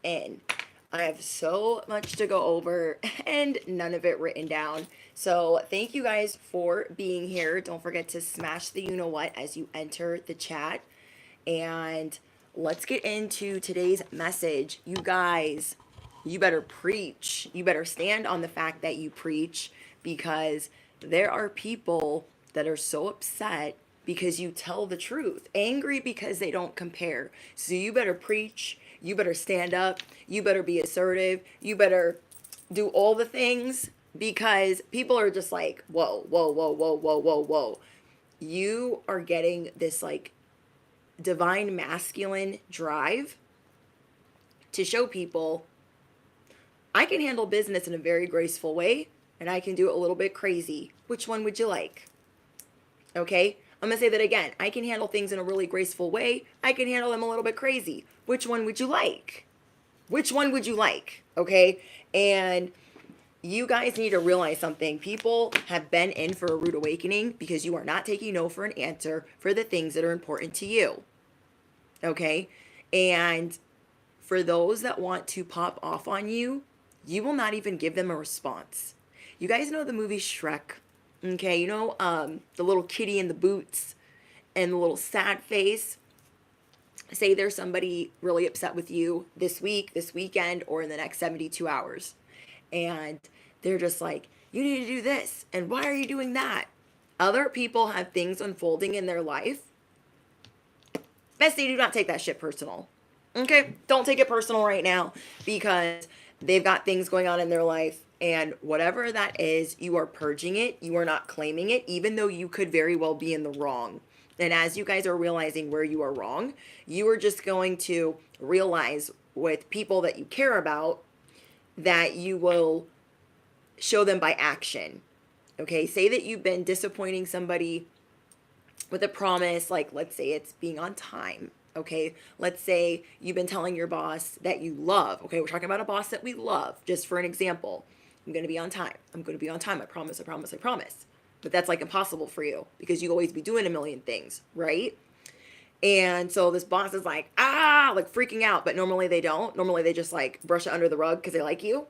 in. I have so much to go over and none of it written down. So thank you guys for being here. Don't forget to smash the you know what as you enter the chat. And let's get into today's message. You guys, you better preach. You better stand on the fact that you preach, because there are people that are so upset because you tell the truth, angry because they don't compare. So you better preach. You better stand up. You better be assertive. You better do all the things, because people are just like, whoa, whoa, whoa, whoa, whoa, whoa, whoa. You are getting this like divine masculine drive to show people I can handle business in a very graceful way, and I can do it a little bit crazy. Which one would you like? Okay, I'm gonna say that again. I can handle things in a really graceful way. I can handle them a little bit crazy. Which one would you like? Which one would you like? Okay, and you guys need to realize something. People have been in for a rude awakening because you are not taking no for an answer for the things that are important to you. Okay, and for those that want to pop off on you, you will not even give them a response. You guys know the movie Shrek? Okay, you know the little kitty in the boots and the little sad face? Say there's somebody really upset with you this week, this weekend, or in the next 72 hours. And they're just like, you need to do this. And why are you doing that? Other people have things unfolding in their life. Bestie, do not take that shit personal. Okay? Don't take it personal right now, because they've got things going on in their life. And whatever that is, you are purging it. You are not claiming it, even though you could very well be in the wrong. And as you guys are realizing where you are wrong, you are just going to realize with people that you care about that you will show them by action. Okay, say that you've been disappointing somebody with a promise, like let's say it's being on time. Okay, let's say you've been telling your boss that you love. Okay, we're talking about a boss that we love, just for an example. I'm going to be on time. I'm going to be on time. I promise, I promise, I promise. But that's like impossible for you because you always be doing a million things, right? And so this boss is like, like freaking out, but normally they don't. Normally they just like brush it under the rug because they like you.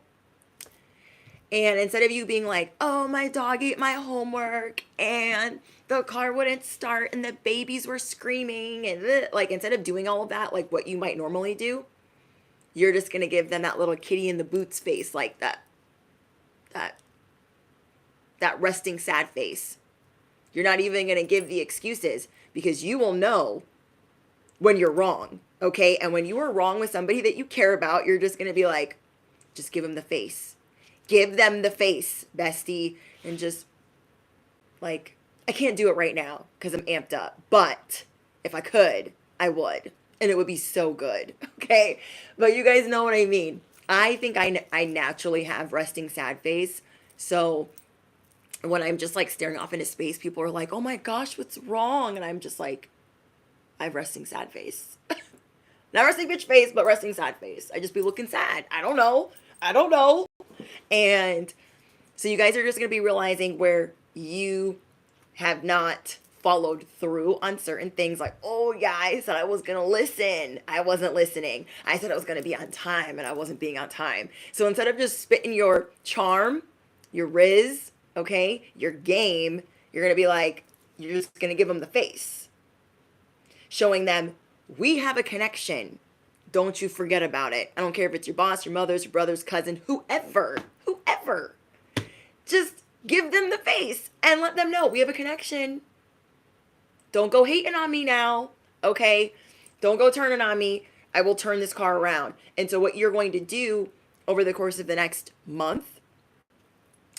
And instead of you being like, oh, my dog ate my homework and the car wouldn't start and the babies were screaming, and like, instead of doing all of that, like what you might normally do, you're just going to give them that little kitty in the boots face, like that resting sad face. You're not even going to give the excuses, because you will know when you're wrong. Okay. And when you are wrong with somebody that you care about, you're just going to be like, just give them the face. Give them the face, bestie. And just like, I can't do it right now because I'm amped up. But if I could, I would. And it would be so good. Okay. But you guys know what I mean. I think I naturally have resting sad face. So when I'm just like staring off into space, people are like, oh my gosh, what's wrong? And I'm just like, I have resting sad face. Not resting bitch face, but resting sad face. I just be looking sad. I don't know. And so you guys are just going to be realizing where you have not followed through on certain things. Like, oh yeah, I said I was going to listen. I wasn't listening. I said I was going to be on time and I wasn't being on time. So instead of just spitting your charm, your riz, okay, your game, you're going to be like, you're just going to give them the face. Showing them, we have a connection. Don't you forget about it. I don't care if it's your boss, your mother's, your brother's cousin, whoever. Just give them the face and let them know we have a connection. Don't go hating on me now, okay? Don't go turning on me. I will turn this car around. And so what you're going to do over the course of the next month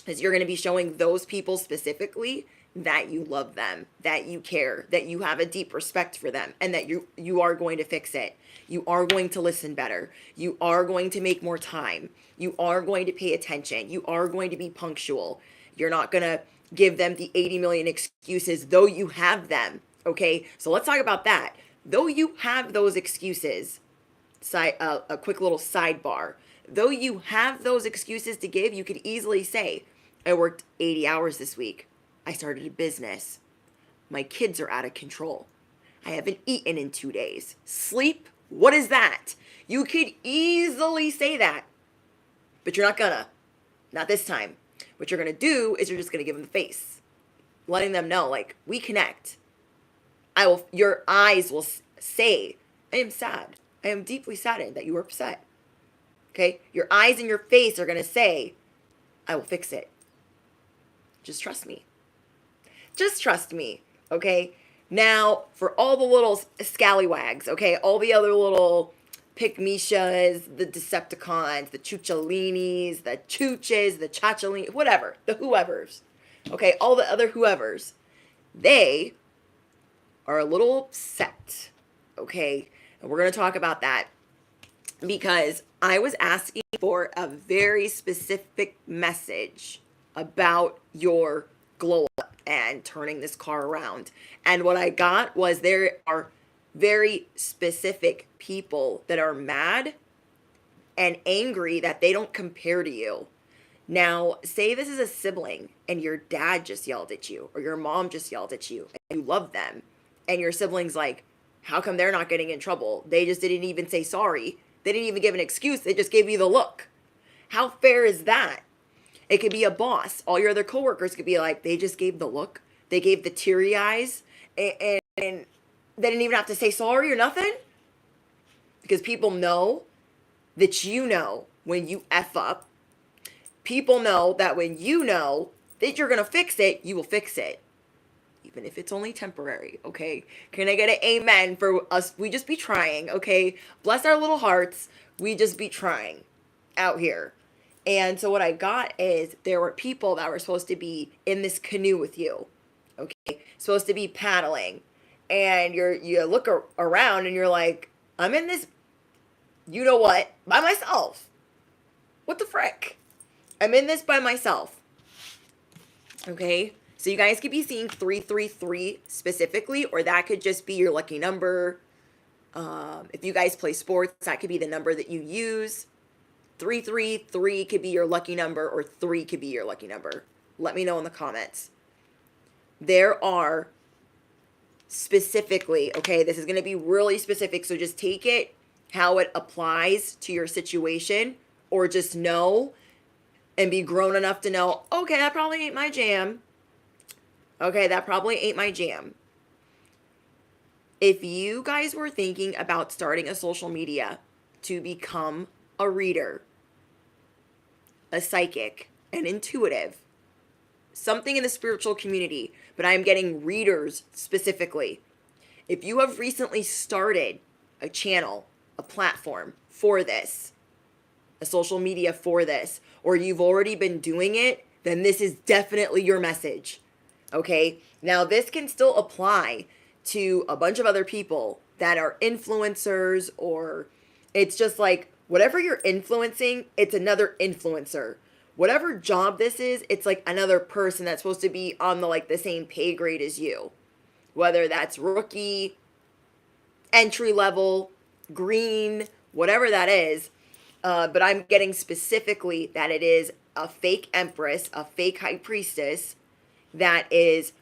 is you're going to be showing those people specifically that you love them, that you care, that you have a deep respect for them, and that you are going to fix it. You are going to listen better. You are going to make more time. You are going to pay attention. You are going to be punctual. You're not going to give them the 80 million excuses, though you have them. Okay, so let's talk about that. Though you have those excuses, a quick little sidebar. Though you have those excuses to give, you could easily say, I worked 80 hours this week. I started a business. My kids are out of control. I haven't eaten in 2 days. Sleep? What is that? You could easily say that, but you're not gonna. Not this time. What you're gonna do is you're just gonna give them the face, letting them know, like, we connect. Your eyes will say, I am sad. I am deeply saddened that you were upset. Okay? Your eyes and your face are gonna say, I will fix it. Just trust me. Just trust me. Okay? Now, for all the little scallywags, okay, all the other little pick-mishas, the Decepticons, the Chuchalinis, the Chooches, the Chachalini, whatever, the whoever's, okay, all the other whoever's, they are a little upset, okay, and we're going to talk about that because I was asking for a very specific message about your glow up and turning this car around, and what I got was there are very specific people that are mad and angry that they don't compare to you. Now, say this is a sibling and your dad just yelled at you or your mom just yelled at you and you love them and your sibling's like, how come they're not getting in trouble? They just didn't even say sorry. They didn't even give an excuse. They just gave you the look. How fair is that? It could be a boss. All your other coworkers could be like, they just gave the look. They gave the teary eyes and they didn't even have to say sorry or nothing. Because people know that you know when you F up. People know that when you know that you're going to fix it, you will fix it. Even if it's only temporary, okay? Can I get an amen for us? We just be trying, okay? Bless our little hearts. We just be trying out here. And so what I got is there were people that were supposed to be in this canoe with you, okay? Supposed to be paddling. And you look around and you're like, I'm in this, you know what, by myself. What the frick? I'm in this by myself. Okay? So you guys could be seeing 333 specifically, or that could just be your lucky number. If you guys play sports, that could be the number that you use. 333 could be your lucky number, or 3 could be your lucky number. Let me know in the comments. There are specifically, okay, this is going to be really specific, so just take it how it applies to your situation, or just know and be grown enough to know, okay, that probably ain't my jam. Okay, that probably ain't my jam. If you guys were thinking about starting a social media to become a reader, a psychic, an intuitive, something in the spiritual community, but I'm getting readers specifically. If you have recently started a channel, a platform for this, a social media for this, or you've already been doing it, then this is definitely your message. Okay? Now, this can still apply to a bunch of other people that are influencers, or it's just like whatever you're influencing, it's another influencer. Whatever job this is, it's like another person that's supposed to be on the same pay grade as you. Whether that's rookie, entry level, green, whatever that is. But I'm getting specifically that it is a fake empress, a fake high priestess that is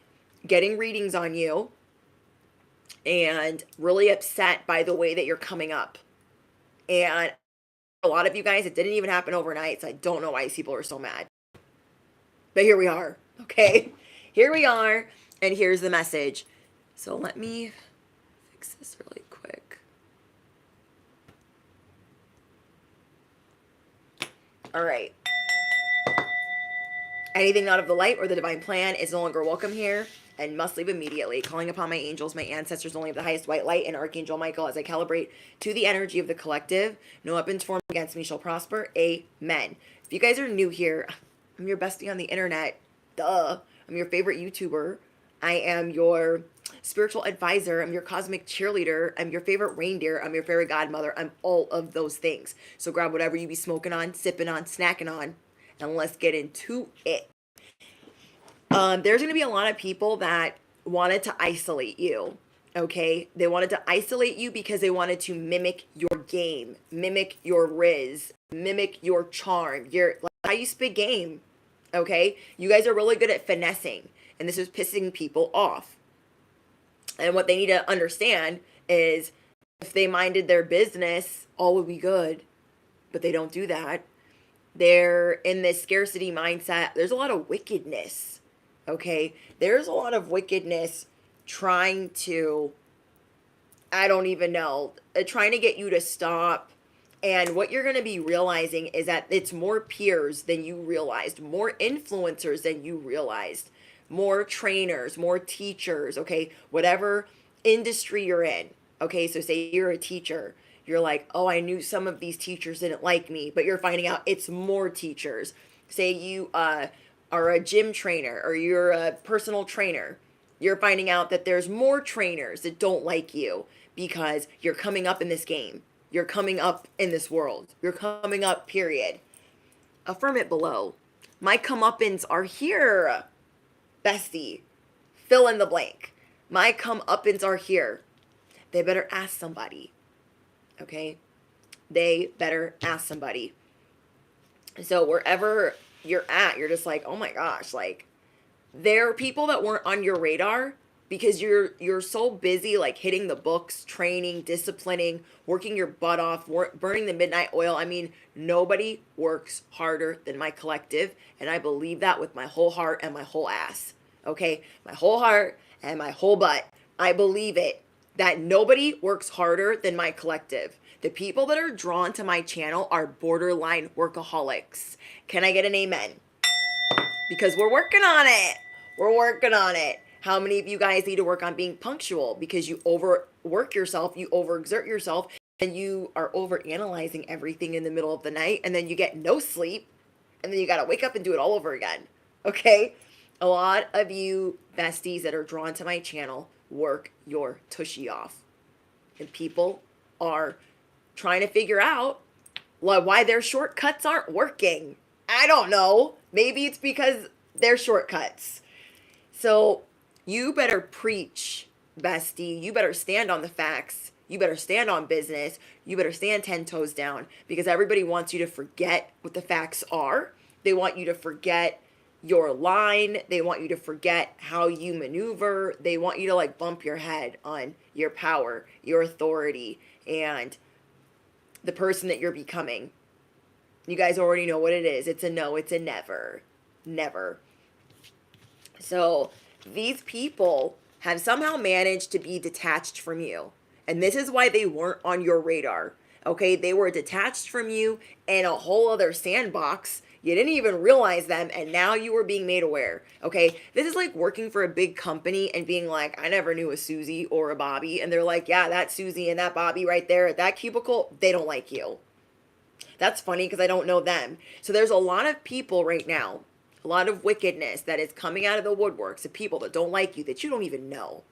getting readings on you and really upset by the way that you're coming up. And a lot of you guys, it didn't even happen overnight, so I don't know why these people are so mad. But here we are, okay? Here we are, and here's the message. So let me fix this really quick. All right. Anything not of the light or the divine plan is no longer welcome here and must leave immediately. Calling upon my angels, my ancestors, only of the highest white light, and Archangel Michael as I calibrate to the energy of the collective. No weapons formed against me shall prosper. Amen. If you guys are new here, I'm your bestie on the internet. Duh. I'm your favorite YouTuber. I am your spiritual advisor. I'm your cosmic cheerleader. I'm your favorite reindeer. I'm your fairy godmother. I'm all of those things. So grab whatever you be smoking on, sipping on, snacking on, and let's get into it. There's going to be a lot of people that wanted to isolate you, okay? They wanted to isolate you because they wanted to mimic your game, mimic your riz, mimic your charm, how you spit game, okay? You guys are really good at finessing, and this is pissing people off. And what they need to understand is If they minded their business, all would be good, but they don't do that. They're in this scarcity mindset. There's a lot of wickedness, okay? There's a lot of wickedness trying to, I don't even know, trying to get you to stop. And what you're going to be realizing is that it's more peers than you realized, more influencers than you realized, more trainers, more teachers, okay? Whatever industry you're in, okay? So say you're a teacher, you're like, oh, I knew some of these teachers didn't like me, but you're finding out it's more teachers. Say you are a gym trainer or you're a personal trainer. You're finding out that there's more trainers that don't like you because you're coming up in this game. You're coming up in this world. You're coming up, period. Affirm it below. My comeuppance are here, bestie. Fill in the blank. My comeuppance are here. They better ask somebody. Okay? They better ask somebody. So wherever you're at, you're just like, oh my gosh, like, there are people that weren't on your radar because you're so busy, like hitting the books, training, disciplining, working your butt off, burning the midnight oil. I mean, nobody works harder than my collective, and I believe that with my whole heart and my whole ass. Okay? My whole heart and my whole butt. I believe it, that nobody works harder than my collective. The people that are drawn to my channel are borderline workaholics. Can I get an amen? Because we're working on it. We're working on it. How many of you guys need to work on being punctual? Because you overwork yourself, you overexert yourself, and you are overanalyzing everything in the middle of the night, and then you get no sleep, and then you got to wake up and do it all over again. Okay? A lot of you besties that are drawn to my channel work your tushy off. And people are trying to figure out why their shortcuts aren't working. I don't know. Maybe it's because they're shortcuts. So you better preach, bestie. You better stand on the facts. You better stand on business. You better stand 10 toes down, because everybody wants you to forget what the facts are. They want you to forget your line. They want you to forget how you maneuver. They want you to like bump your head on your power, your authority, and the person that you're becoming. You guys already know what it is. It's a no, it's a never. Never. So these people have somehow managed to be detached from you. And this is why they weren't on your radar. Okay, they were detached from you in a whole other sandbox. You didn't even realize them, and now you were being made aware. Okay, this is like working for a big company and being like, I never knew a Susie or a Bobby. And they're like, yeah, that Susie and that Bobby right there at that cubicle, they don't like you. That's funny because I don't know them. So there's a lot of people right now, a lot of wickedness that is coming out of the woodworks of people that don't like you, that you don't even know.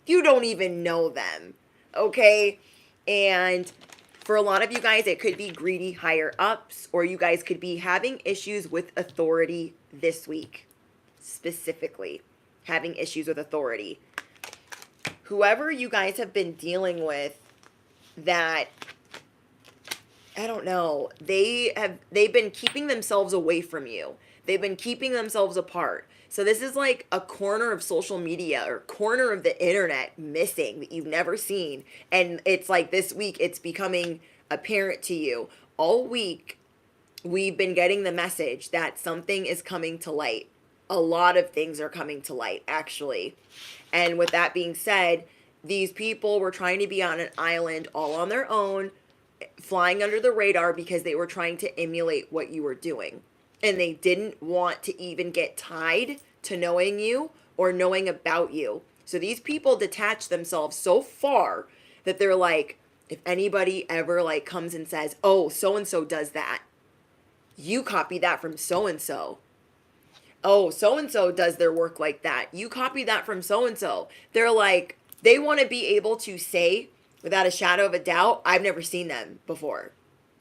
You don't even know them. Okay? And for a lot of you guys, it could be greedy higher ups, or you guys could be having issues with authority this week. Specifically, having issues with authority. Whoever you guys have been dealing with that, I don't know, they've been keeping themselves away from you. They've been keeping themselves apart. So this is like a corner of social media or corner of the internet missing that you've never seen. And it's like this week it's becoming apparent to you. All week we've been getting the message that something is coming to light. A lot of things are coming to light, actually. And with that being said, these people were trying to be on an island all on their own, flying under the radar because they were trying to emulate what you were doing. And they didn't want to even get tied to knowing you or knowing about you. So these people detach themselves so far that they're like, if anybody ever like comes and says, oh, so-and-so does that, you copy that from so-and-so. Oh, so-and-so does their work like that, you copy that from so-and-so. They're like, they want to be able to say without a shadow of a doubt, I've never seen them before.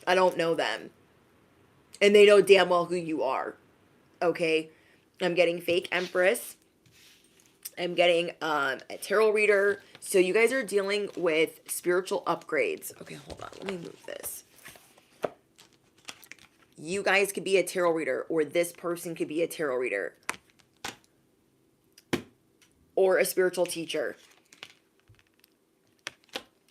I don't know them. And they know damn well who you are. Okay? I'm getting fake empress. I'm getting a tarot reader. So you guys are dealing with spiritual upgrades. Okay, hold on. Let me move this. You guys could be a tarot reader, or this person could be a tarot reader, or a spiritual teacher.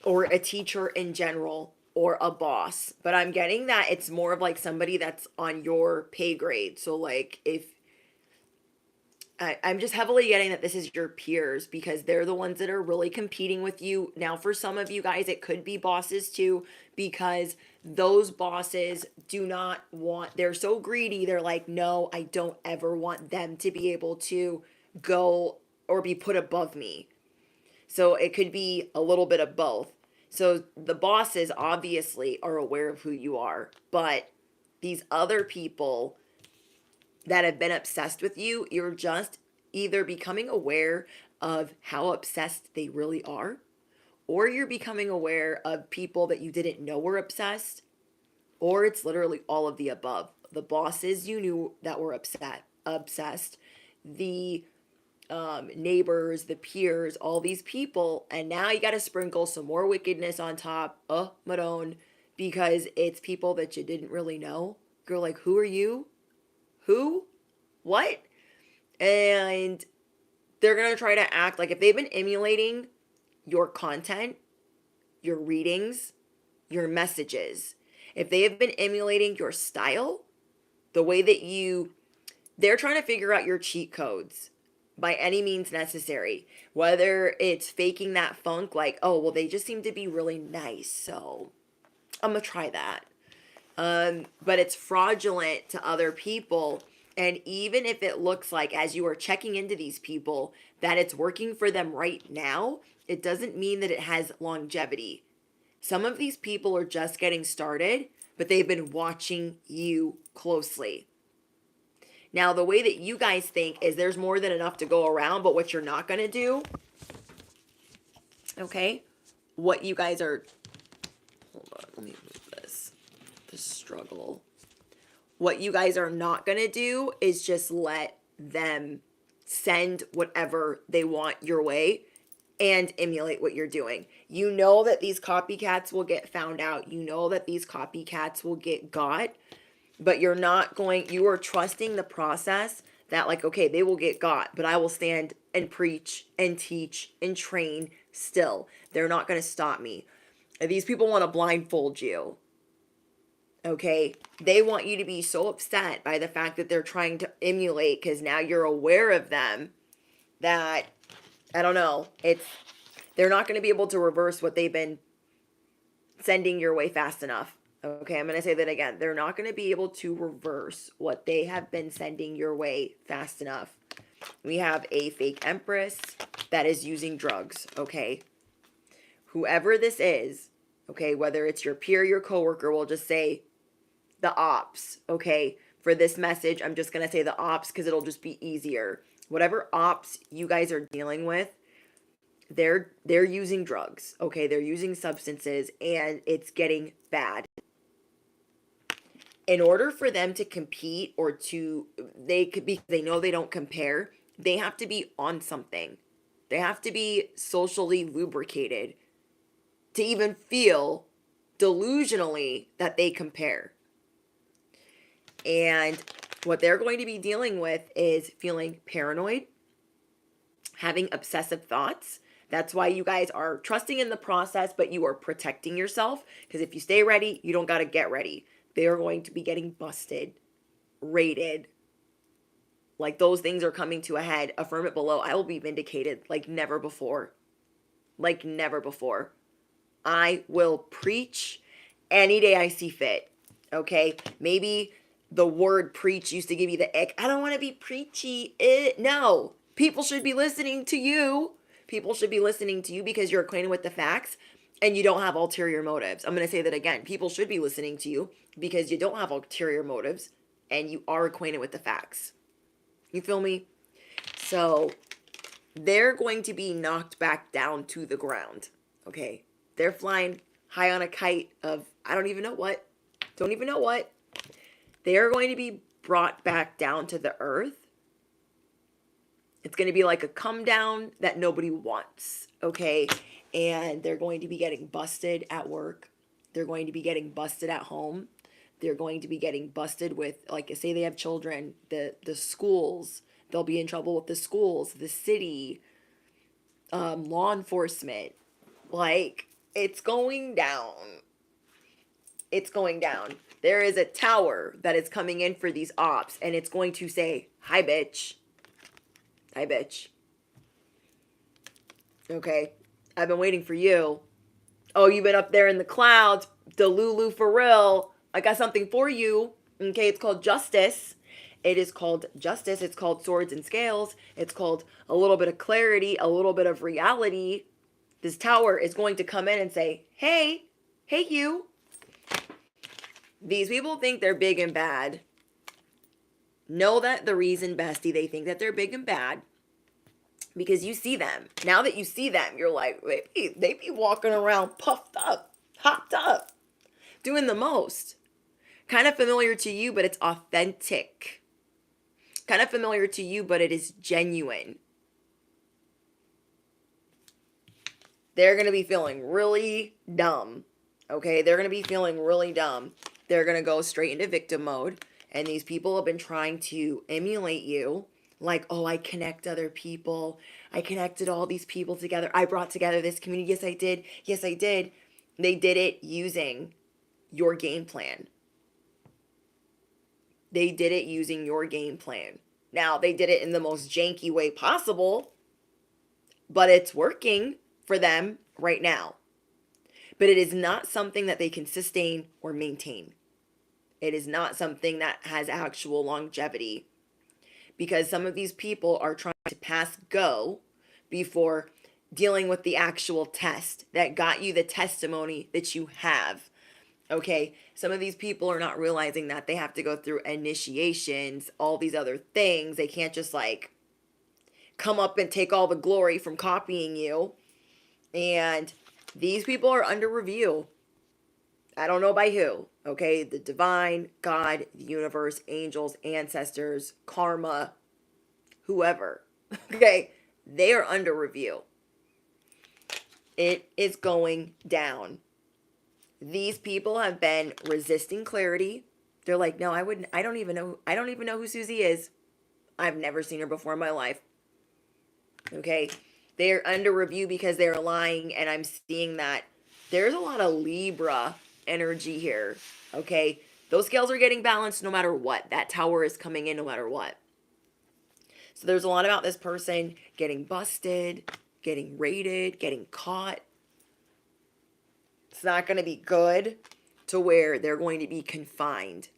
or a teacher in general, or a boss. But I'm getting that it's more of like somebody that's on your pay grade. So like if I'm just heavily getting that this is your peers because they're the ones that are really competing with you. Now, for some of you guys, it could be bosses too, because those bosses do not want, they're so greedy. They're like, no, I don't ever want them to be able to go or be put above me. So it could be a little bit of both. So the bosses obviously are aware of who you are, but these other people that have been obsessed with you, you're just either becoming aware of how obsessed they really are, or you're becoming aware of people that you didn't know were obsessed, or it's literally all of the above. The bosses you knew that were obsessed, the neighbors, the peers, all these people, and now you got to sprinkle some more wickedness on top. Madone, because it's people that you didn't really know. You're like, who are you? Who? What? And they're going to try to act like if they've been emulating your content, your readings, your messages, if they have been emulating your style, the way that they're trying to figure out your cheat codes by any means necessary. Whether it's faking that funk, like, oh, well, they just seem to be really nice, so I'm going to try that. But it's fraudulent to other people. And even if it looks like, as you are checking into these people, that it's working for them right now, it doesn't mean that it has longevity. Some of these people are just getting started, but they've been watching you closely. Now, the way that you guys think is there's more than enough to go around, but what you're not going to do, okay, what you guys are, hold on, let me move this struggle. What you guys are not going to do is just let them send whatever they want your way and emulate what you're doing. You know that these copycats will get found out. You know that these copycats will get got, but you are trusting the process that like, okay, they will get got, but I will stand and preach and teach and train still. They're not going to stop me. These people want to blindfold you. Okay, they want you to be so upset by the fact that they're trying to emulate because now you're aware of them that, I don't know, they're not going to be able to reverse what they've been sending your way fast enough. Okay, I'm going to say that again. They're not going to be able to reverse what they have been sending your way fast enough. We have a fake empress that is using drugs, okay? Whoever this is, okay, whether it's your peer, your coworker, we'll just say the ops, okay? For this message, I'm just going to say the ops because it'll just be easier. Whatever ops you guys are dealing with, they're using drugs, okay? They're using substances and it's getting bad. In order for them to compete or they know they don't compare, they have to be on something. They have to be socially lubricated to even feel delusionally that they compare. And what they're going to be dealing with is feeling paranoid, having obsessive thoughts. That's why you guys are trusting in the process, but you are protecting yourself. Because if you stay ready, you don't got to get ready. They are going to be getting busted, raided. Like those things are coming to a head. Affirm it below. I will be vindicated like never before. Like never before. I will preach any day I see fit. Okay? Maybe the word preach used to give you the ick. I don't want to be preachy. No. People should be listening to you. People should be listening to you because you're acquainted with the facts and you don't have ulterior motives. I'm going to say that again. People should be listening to you because you don't have ulterior motives and you are acquainted with the facts. You feel me? So they're going to be knocked back down to the ground. Okay? They're flying high on a kite of I don't even know what. Don't even know what. They are going to be brought back down to the earth. It's going to be like a come down that nobody wants, okay? And they're going to be getting busted at work. They're going to be getting busted at home. They're going to be getting busted with, like, say they have children, the schools. They'll be in trouble with the schools, the city, law enforcement. Like, It's going down. It's going down. There is a tower that is coming in for these ops, and it's going to say, hi, bitch. Hi, bitch. Okay. I've been waiting for you. Oh, you've been up there in the clouds. Delulu for real. I got something for you. Okay, it's called justice. It is called justice. It's called swords and scales. It's called a little bit of clarity, a little bit of reality. This tower is going to come in and say, hey, hey, you. These people think they're big and bad. Know that the reason, bestie, they think that they're big and bad, because you see them. Now that you see them, you're like, they be walking around puffed up, hopped up, doing the most. Kind of familiar to you, but it's authentic. Kind of familiar to you, but it is genuine. They're going to be feeling really dumb. Okay? They're going to be feeling really dumb. They're going to go straight into victim mode. And these people have been trying to emulate you. Like, oh, I connect other people. I connected all these people together. I brought together this community. Yes, I did. Yes, I did. They did it using your game plan. They did it using your game plan. Now, they did it in the most janky way possible, but it's working for them right now. But it is not something that they can sustain or maintain. It is not something that has actual longevity, because some of these people are trying to pass go before dealing with the actual test that got you the testimony that you have. Okay, some of these people are not realizing that they have to go through initiations, all these other things. They can't just like come up and take all the glory from copying you. And these people are under review. I don't know by who. Okay, the divine, God, the universe, angels, ancestors, karma, whoever. Okay, they are under review. It is going down. These people have been resisting clarity. They're like, no, I don't even know who Susie is. I've never seen her before in my life. Okay. They're under review because they're lying, and I'm seeing that there's a lot of Libra energy here. Okay. Those scales are getting balanced no matter what. That tower is coming in no matter what. So there's a lot about this person getting busted, getting raided, getting caught. It's not going to be good, to where they're going to be confined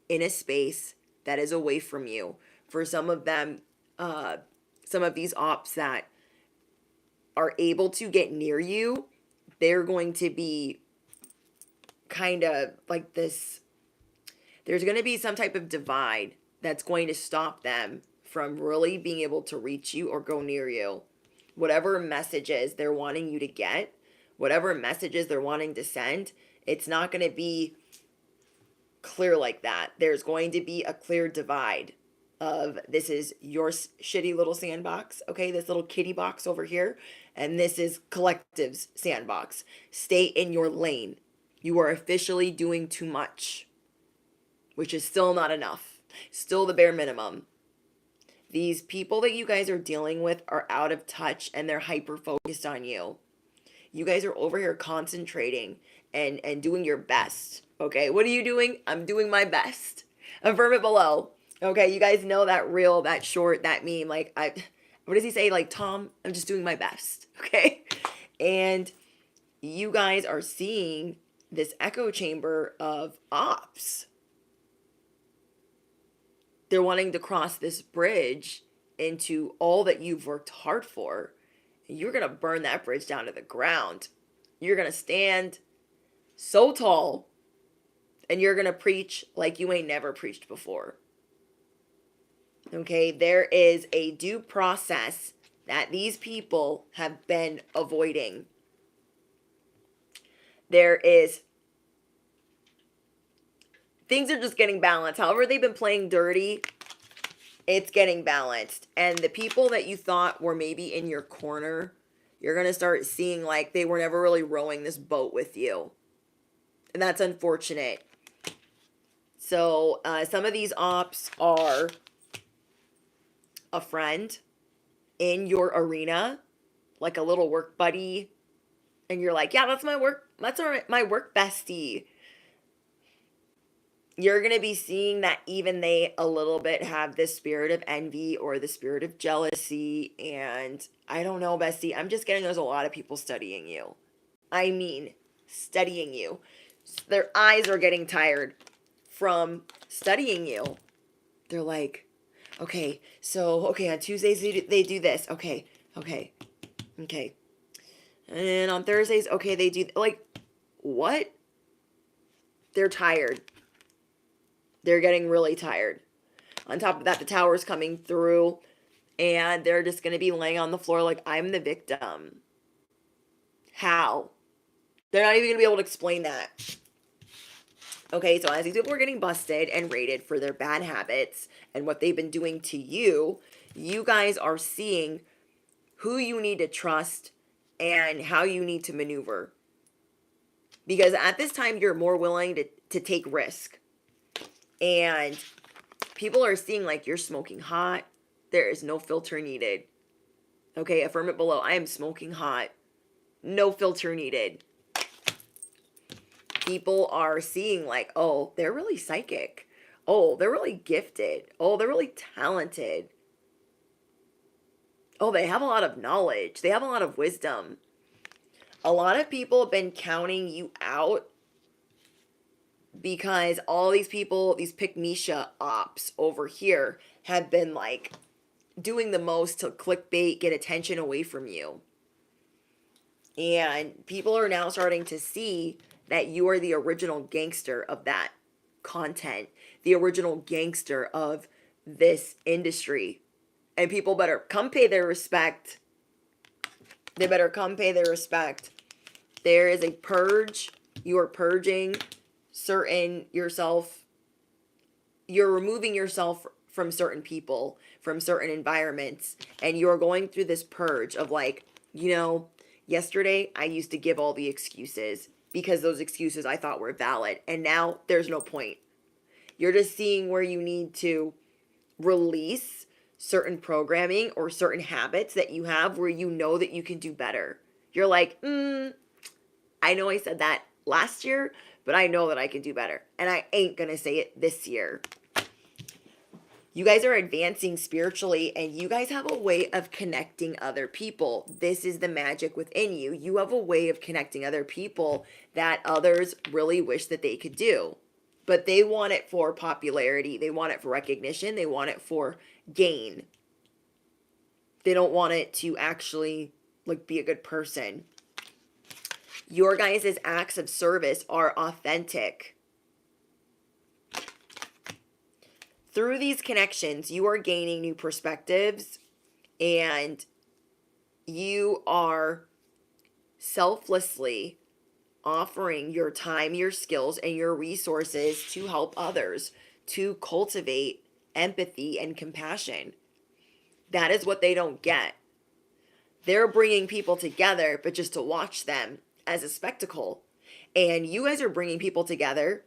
in a space that is away from you. For some of them, some of these ops that are able to get near you, they're going to be kind of like this. There's going to be some type of divide that's going to stop them from really being able to reach you or go near you. Whatever messages they're wanting you to get, whatever messages they're wanting to send, it's not going to be clear like that. There's going to be a clear divide of, this is your shitty little sandbox, okay, this little kitty box over here, and this is Collective's sandbox. Stay in your lane. You are officially doing too much, which is still not enough. Still the bare minimum. These people that you guys are dealing with are out of touch, and they're hyper focused on you. You guys are over here concentrating and doing your best. Okay, what are you doing? I'm doing my best. Affirm it below. Okay, you guys know that reel, that short, that meme. Like, what does he say? Like, Tom, I'm just doing my best. Okay, and you guys are seeing this echo chamber of ops. They're wanting to cross this bridge into all that you've worked hard for. You're going to burn that bridge down to the ground. You're going to stand so tall, and you're going to preach like you ain't never preached before. Okay, there is a due process that these people have been avoiding. There is, things are just getting balanced. However they've been playing dirty, it's getting balanced. And the people that you thought were maybe in your corner, you're going to start seeing like they were never really rowing this boat with you. And that's unfortunate. So some of these ops are a friend in your arena, like a little work buddy, And you're like, yeah, that's my work. That's my work bestie. You're going to be seeing that even they a little bit have this spirit of envy or the spirit of jealousy. And I don't know, bestie. I'm just getting there's a lot of people studying you. I mean, studying you. Their eyes are getting tired from studying you. They're like, okay, so, okay, on Tuesdays they do this. Okay. And on Thursdays, okay, they do, like, what? They're tired. They're getting really tired. On top of that, the tower's coming through, and they're just going to be laying on the floor like, I'm the victim. How? They're not even going to be able to explain that. Okay, so as these people are getting busted and rated for their bad habits and what they've been doing to you, you guys are seeing who you need to trust and how you need to maneuver. Because at this time, you're more willing to take risk. And people are seeing like you're smoking hot. There is no filter needed. Okay, affirm it below. I am smoking hot. No filter needed. People are seeing like, oh, they're really psychic. Oh, they're really gifted. Oh, they're really talented. Oh, they have a lot of knowledge. They have a lot of wisdom. A lot of people have been counting you out because all these people, these pick-me-sha ops over here have been like doing the most to clickbait, get attention away from you. And people are now starting to see that you are the original gangster of that content, the original gangster of this industry. And people better come pay their respect. They better come pay their respect. There is a purge. You are purging certain yourself. You're removing yourself from certain people, from certain environments. And you're going through this purge of like, you know, yesterday I used to give all the excuses because those excuses I thought were valid. And now there's no point. You're just seeing where you need to release certain programming or certain habits that you have where you know that you can do better. You're like, I know I said that last year, but I know that I can do better. And I ain't going to say it this year. You guys are advancing spiritually and you guys have a way of connecting other people. This is the magic within you. You have a way of connecting other people that others really wish that they could do. But they want it for popularity. They want it for recognition. They want it for gain. They don't want it to actually like be a good person. Your guys' acts of service are authentic. Through these connections, you are gaining new perspectives and you are selflessly offering your time, your skills, and your resources to help others, to cultivate empathy and compassion. That is what they don't get. They're bringing people together, but just to watch them as a spectacle. And you guys are bringing people together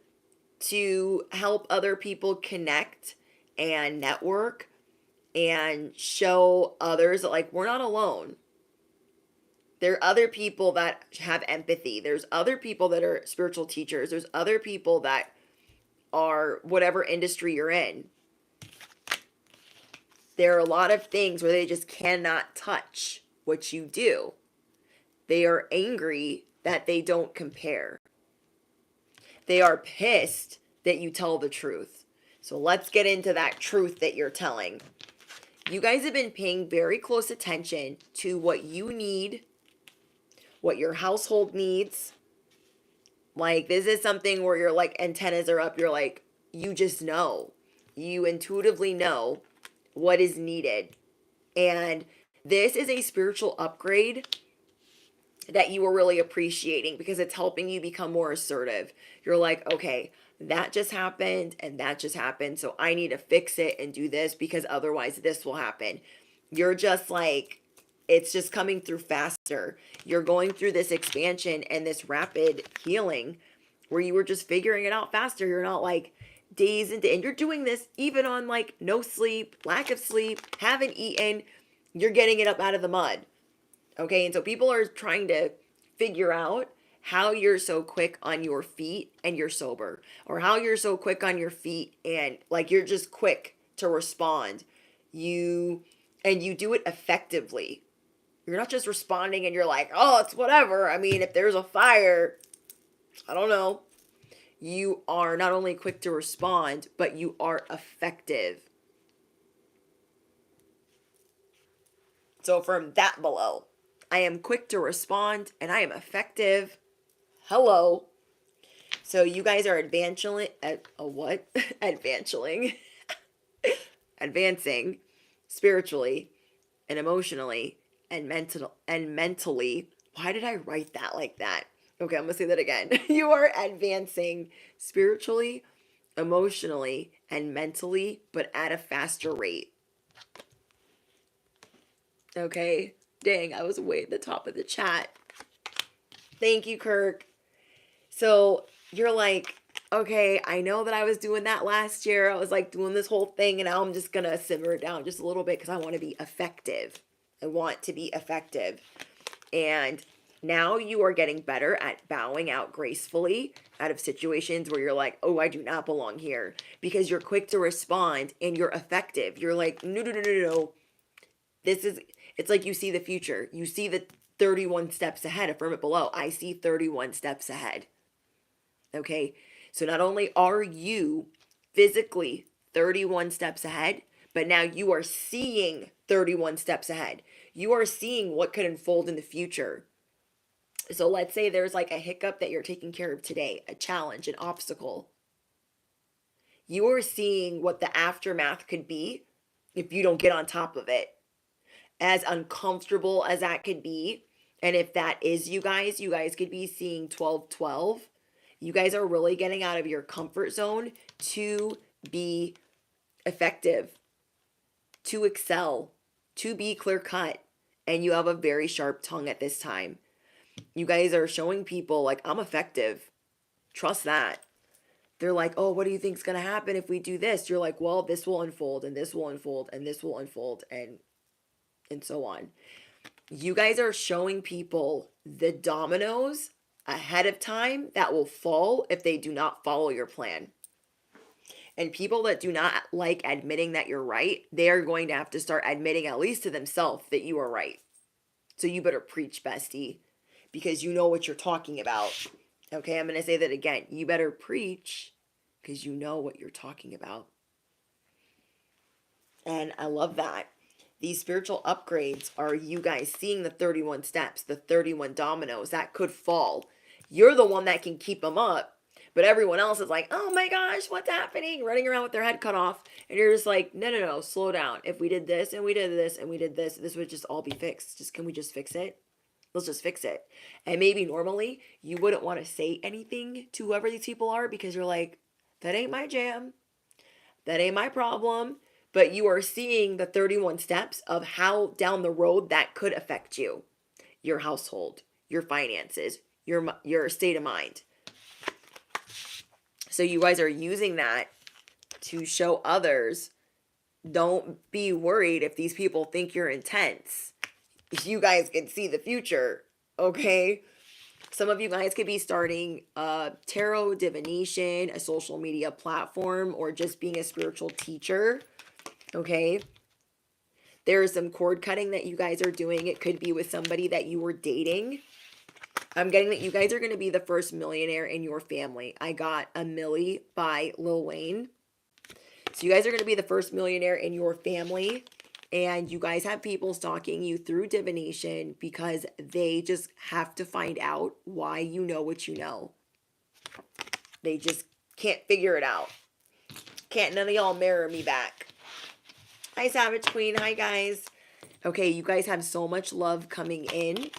to help other people connect and network and show others that like we're not alone. There are other people that have empathy. There's other people that are spiritual teachers. There's other people that are whatever industry you're in. There are a lot of things where they just cannot touch what you do. They are angry that they don't compare. They are pissed that you tell the truth. So let's get into that truth that you're telling. You guys have been paying very close attention to what you need, what your household needs. Like, this is something where your like antennas are up. You're like, you just know. You intuitively know what is needed. And this is a spiritual upgrade that you are really appreciating because it's helping you become more assertive. You're like, okay, that just happened and that just happened. So I need to fix it and do this because otherwise this will happen. You're just like, it's just coming through faster. You're going through this expansion and this rapid healing where you were just figuring it out faster. You're not like days into, and you're doing this even on like no sleep, lack of sleep, haven't eaten. You're getting it up out of the mud. Okay, and so people are trying to figure out how you're so quick on your feet and you're sober, or how you're so quick on your feet and like you're just quick to respond. You and you do it effectively. You're not just responding and you're like, "Oh, it's whatever." I mean, if there's a fire, I don't know. You are not only quick to respond, but you are effective. So from that below, I am quick to respond and I am effective. Hello. So you guys are advancing at a what? Advancing spiritually and emotionally and mentally. Why did I write that like that? Okay, I'm going to say that again. You are advancing spiritually, emotionally, and mentally, but at a faster rate. Okay? Dang, I was way at the top of the chat. Thank you, Kirk. So you're like, okay, I know that I was doing that last year. I was like doing this whole thing, and now I'm just going to simmer it down just a little bit because I want to be effective. I want to be effective. And now you are getting better at bowing out gracefully out of situations where you're like, oh, I do not belong here, because you're quick to respond and you're effective. You're like, no, no, no, no, no. It's like you see the future. You see the 31 steps ahead. Affirm it below. I see 31 steps ahead. Okay. So not only are you physically 31 steps ahead, but now you are seeing 31 steps ahead. You are seeing what could unfold in the future. So let's say there's like a hiccup that you're taking care of today, a challenge, an obstacle. You are seeing what the aftermath could be if you don't get on top of it. As uncomfortable as that could be, and if that is you guys could be seeing 12-12. You guys are really getting out of your comfort zone to be effective, to excel, to be clear cut, and you have a very sharp tongue at this time. You guys are showing people like, I'm effective. Trust that. They're like, oh, what do you think's going to happen if we do this? You're like, well, this will unfold, and this will unfold, and this will unfold, and so on. You guys are showing people the dominoes ahead of time that will fall if they do not follow your plan. And people that do not like admitting that you're right, they are going to have to start admitting, at least to themselves, that you are right. So you better preach, bestie, because you know what you're talking about. Okay, I'm going to say that again. You better preach because you know what you're talking about. And I love that. These spiritual upgrades are you guys seeing the 31 steps, the 31 dominoes that could fall. You're the one that can keep them up, but everyone else is like, oh my gosh, what's happening? Running around with their head cut off. And you're just like, no, no, no, slow down. If we did this and we did this and we did this, this would just all be fixed. Can we just fix it? Let's just fix it. And maybe normally you wouldn't want to say anything to whoever these people are because you're like, that ain't my jam. That ain't my problem. But you are seeing the 31 steps of how down the road that could affect you, your household, your finances, your state of mind. So you guys are using that to show others, don't be worried if these people think you're intense. You guys can see the future, okay? Some of you guys could be starting tarot, divination, a social media platform, or just being a spiritual teacher. Okay, there is some cord cutting that you guys are doing. It could be with somebody that you were dating. I'm getting that you guys are going to be the first millionaire in your family. I got a Millie by Lil Wayne. So you guys are going to be the first millionaire in your family. And you guys have people stalking you through divination because they just have to find out why you know what you know. They just can't figure it out. Can't none of y'all mirror me back. Hi, Savage Queen. Hi, guys. Okay, you guys have so much love coming in.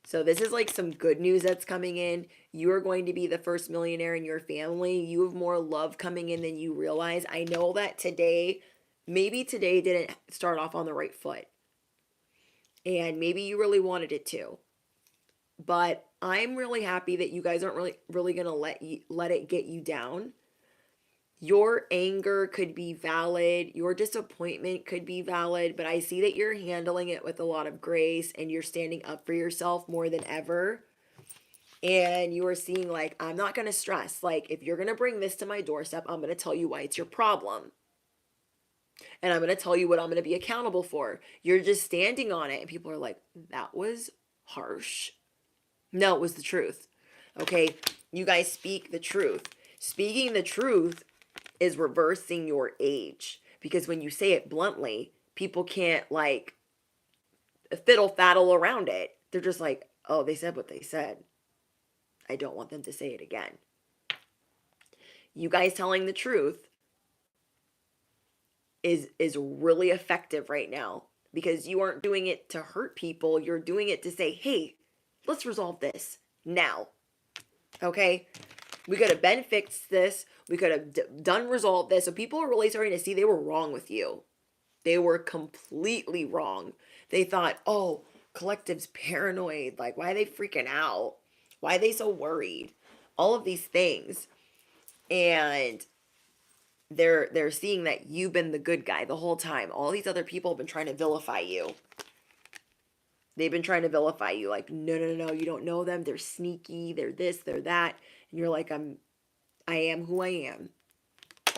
So this is like some good news that's coming in. You are going to be the first millionaire in your family. You have more love coming in than you realize. I know that maybe today didn't start off on the right foot. And maybe you really wanted it to. But I'm really happy that you guys aren't really going to let it get you down. Your anger could be valid, your disappointment could be valid, but I see that you're handling it with a lot of grace and you're standing up for yourself more than ever. And you are seeing, like, I'm not going to stress. Like, if you're going to bring this to my doorstep, I'm going to tell you why it's your problem. And I'm going to tell you what I'm going to be accountable for. You're just standing on it. And people are like, that was harsh. No, it was the truth. Okay, you guys speak the truth. Speaking the truth is reversing your age. Because when you say it bluntly, people can't, like, fiddle faddle around it. They're just like, oh, they said what they said. I don't want them to say it again. You guys telling the truth is really effective right now, because you aren't doing it to hurt people. You're doing it to say, hey, let's resolve this now. Okay? We could have been fixed this. We could have done resolved this. So people are really starting to see they were wrong with you. They were completely wrong. They thought, oh, collective's paranoid. Like, why are they freaking out? Why are they so worried? All of these things. And they're seeing that you've been the good guy the whole time. All these other people have been trying to vilify you. They've been trying to vilify you. Like, no, no, no, you don't know them. They're sneaky. They're this, they're that. And you're like, I am who I am.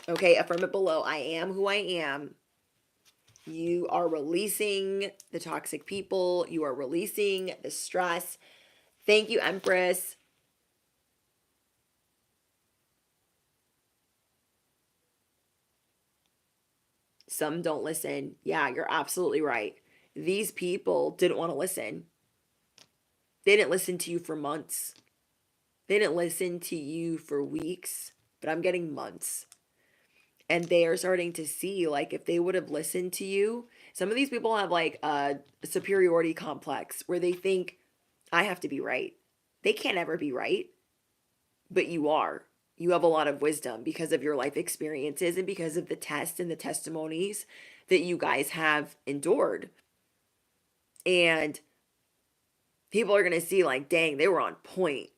Okay, affirm it below. I am who I am. You are releasing the toxic people. You are releasing the stress. Thank you, Empress. Some don't listen. Yeah, you're absolutely right. These people didn't want to listen. They didn't listen to you for months. They didn't listen to you for weeks, but I'm getting months. And they are starting to see, like, if they would have listened to you, some of these people have, like, a superiority complex where they think, I have to be right. They can't ever be right, but you are. You have a lot of wisdom because of your life experiences and because of the tests and the testimonies that you guys have endured. And people are going to see, like, dang, they were on point.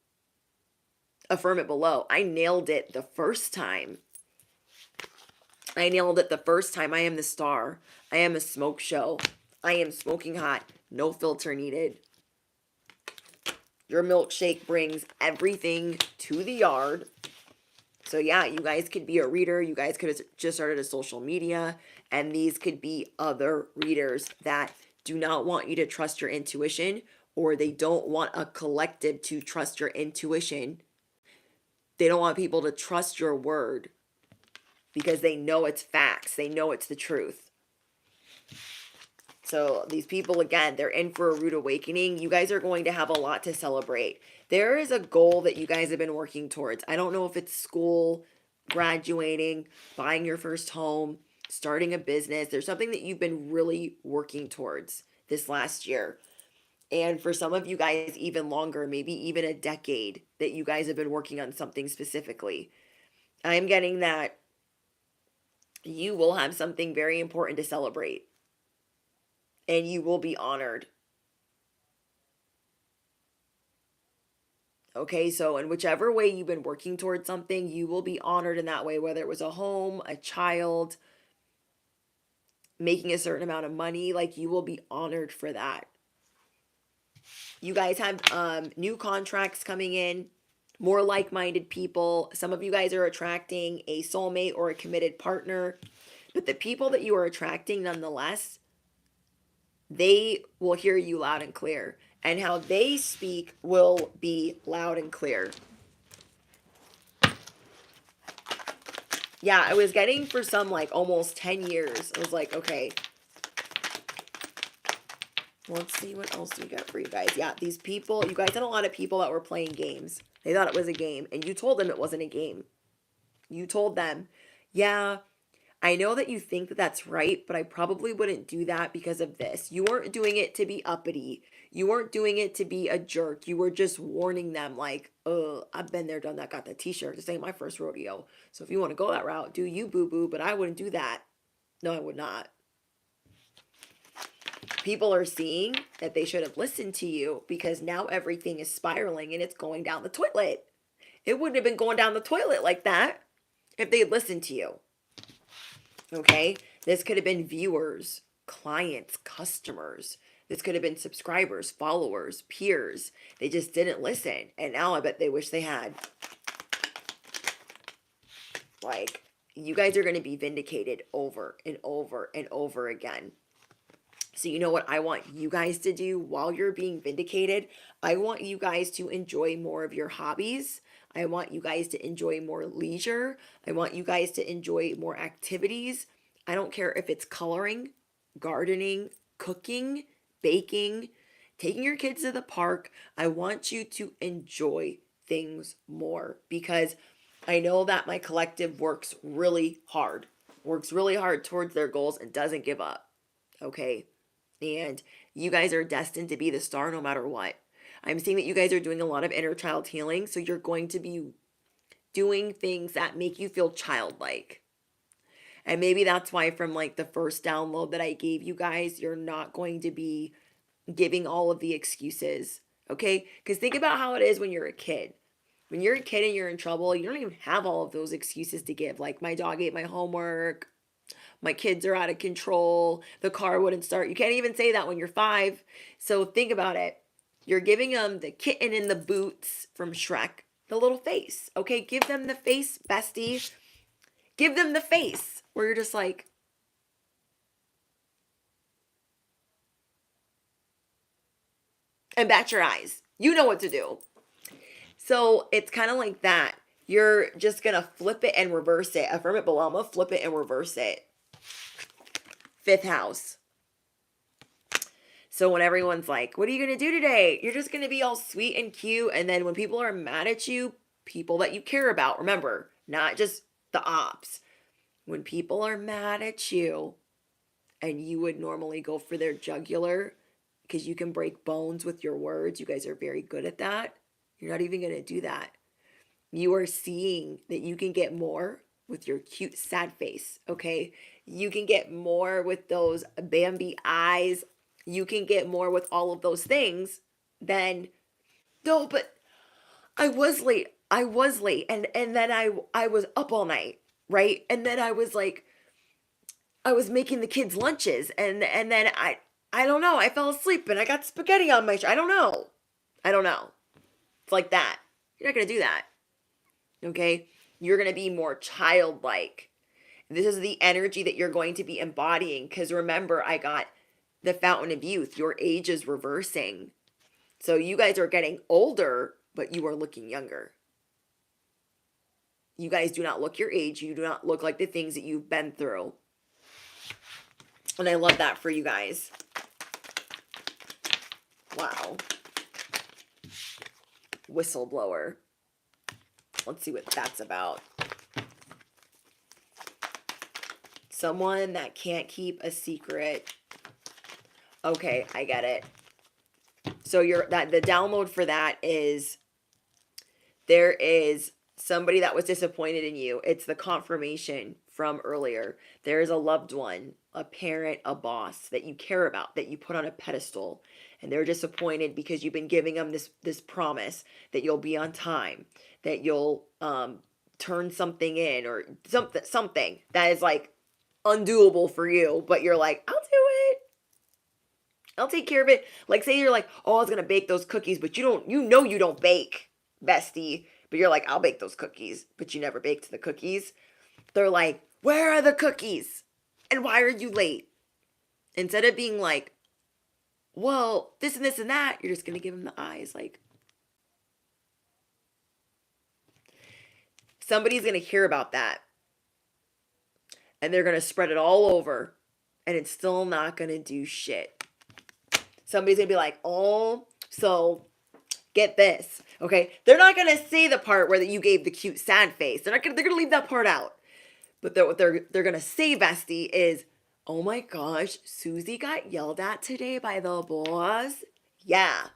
Affirm it below. I nailed it the first time. I nailed it the first time. I am the star. I am a smoke show. I am smoking hot. No filter needed. Your milkshake brings everything to the yard. So yeah, you guys could be a reader. You guys could have just started a social media. And these could be other readers that do not want you to trust your intuition, or they don't want a collective to trust your intuition. They don't want people to trust your word because they know it's facts. They know it's the truth. So these people, again, they're in for a rude awakening. You guys are going to have a lot to celebrate. There is a goal that you guys have been working towards. I don't know if it's school, graduating, buying your first home, starting a business. There's something that you've been really working towards this last year. And for some of you guys, even longer, maybe even a decade, that you guys have been working on something specifically. I'm getting that you will have something very important to celebrate. And you will be honored. Okay, so in whichever way you've been working towards something, you will be honored in that way, whether it was a home, a child, making a certain amount of money, like, you will be honored for that. You guys have new contracts coming in, more like-minded people. Some of you guys are attracting a soulmate or a committed partner, but the people that you are attracting, nonetheless, they will hear you loud and clear, and how they speak will be loud and clear. Yeah, I was getting for some, like, almost 10 years. I was like, okay, let's see what else we got for you guys. Yeah, these people, you guys had a lot of people that were playing games. They thought it was a game, and you told them it wasn't a game. You told them, yeah, I know that you think that that's right, but I probably wouldn't do that because of this. You weren't doing it to be uppity. You weren't doing it to be a jerk. You were just warning them, like, I've been there, done that, got that t-shirt. This ain't my first rodeo. So if you want to go that route, do you, boo-boo, but I wouldn't do that. No, I would not. People are seeing that they should have listened to you, because now everything is spiraling and it's going down the toilet. It wouldn't have been going down the toilet like that if they listened to you. Okay? This could have been viewers, clients, customers. This could have been subscribers, followers, peers. They just didn't listen. And now I bet they wish they had. Like, you guys are going to be vindicated over and over and over again. So you know what I want you guys to do while you're being vindicated? I want you guys to enjoy more of your hobbies. I want you guys to enjoy more leisure. I want you guys to enjoy more activities. I don't care if it's coloring, gardening, cooking, baking, taking your kids to the park. I want you to enjoy things more because I know that my collective works really hard towards their goals and doesn't give up. Okay? And you guys are destined to be the star no matter what. I'm seeing that you guys are doing a lot of inner child healing. So you're going to be doing things that make you feel childlike. And maybe that's why from like the first download that I gave you guys, you're not going to be giving all of the excuses. Okay? Because think about how it is when you're a kid. When you're a kid and you're in trouble, you don't even have all of those excuses to give. Like, my dog ate my homework. My kids are out of control. The car wouldn't start. You can't even say that when you're 5. So think about it. You're giving them the kitten in the boots from Shrek, the little face. Okay, give them the face, bestie. Give them the face where you're just like, and bat your eyes. You know what to do. So it's kind of like that. You're just going to flip it and reverse it. Affirm it, Balama. Flip it and reverse it. 5th house. So when everyone's like, what are you going to do today? You're just going to be all sweet and cute. And then when people are mad at you, people that you care about, remember, not just the ops. When people are mad at you and you would normally go for their jugular because you can break bones with your words. You guys are very good at that. You're not even going to do that. You are seeing that you can get more with your cute, sad face, okay? You can get more with those Bambi eyes. You can get more with all of those things than, no, but I was late. And then I was up all night, right? And then I was like, I was making the kids lunches and then I don't know. I fell asleep and I got spaghetti on my shirt. I don't know. It's like that. You're not going to do that. Okay? You're going to be more childlike. This is the energy that you're going to be embodying. Because remember, I got the fountain of youth. Your age is reversing. So you guys are getting older, but you are looking younger. You guys do not look your age. You do not look like the things that you've been through. And I love that for you guys. Wow. Whistleblower. Let's see what that's about. Someone that can't keep a secret. Okay, I get it. So the download for that is there is somebody that was disappointed in you. It's the confirmation from earlier. There's a loved one, a parent, a boss that you care about, that you put on a pedestal, and they're disappointed because you've been giving them this promise that you'll be on time, that you'll turn something in, or something that is like undoable for you, but you're like, I'll do it. I'll take care of it. Like, say you're like, oh, I was gonna bake those cookies, but you don't bake, bestie. But you're like, I'll bake those cookies, but you never baked the cookies. They're like, where are the cookies? And why are you late? Instead of being like, well, this and this and that, you're just gonna give them the eyes. Like, somebody's gonna hear about that, and they're gonna spread it all over, and it's still not gonna do shit. Somebody's gonna be like, oh, so get this, okay? They're not gonna say the part where you gave the cute sad face. They're gonna leave that part out. But what they're gonna say, bestie, is, oh my gosh, Susie got yelled at today by the boss. Yeah,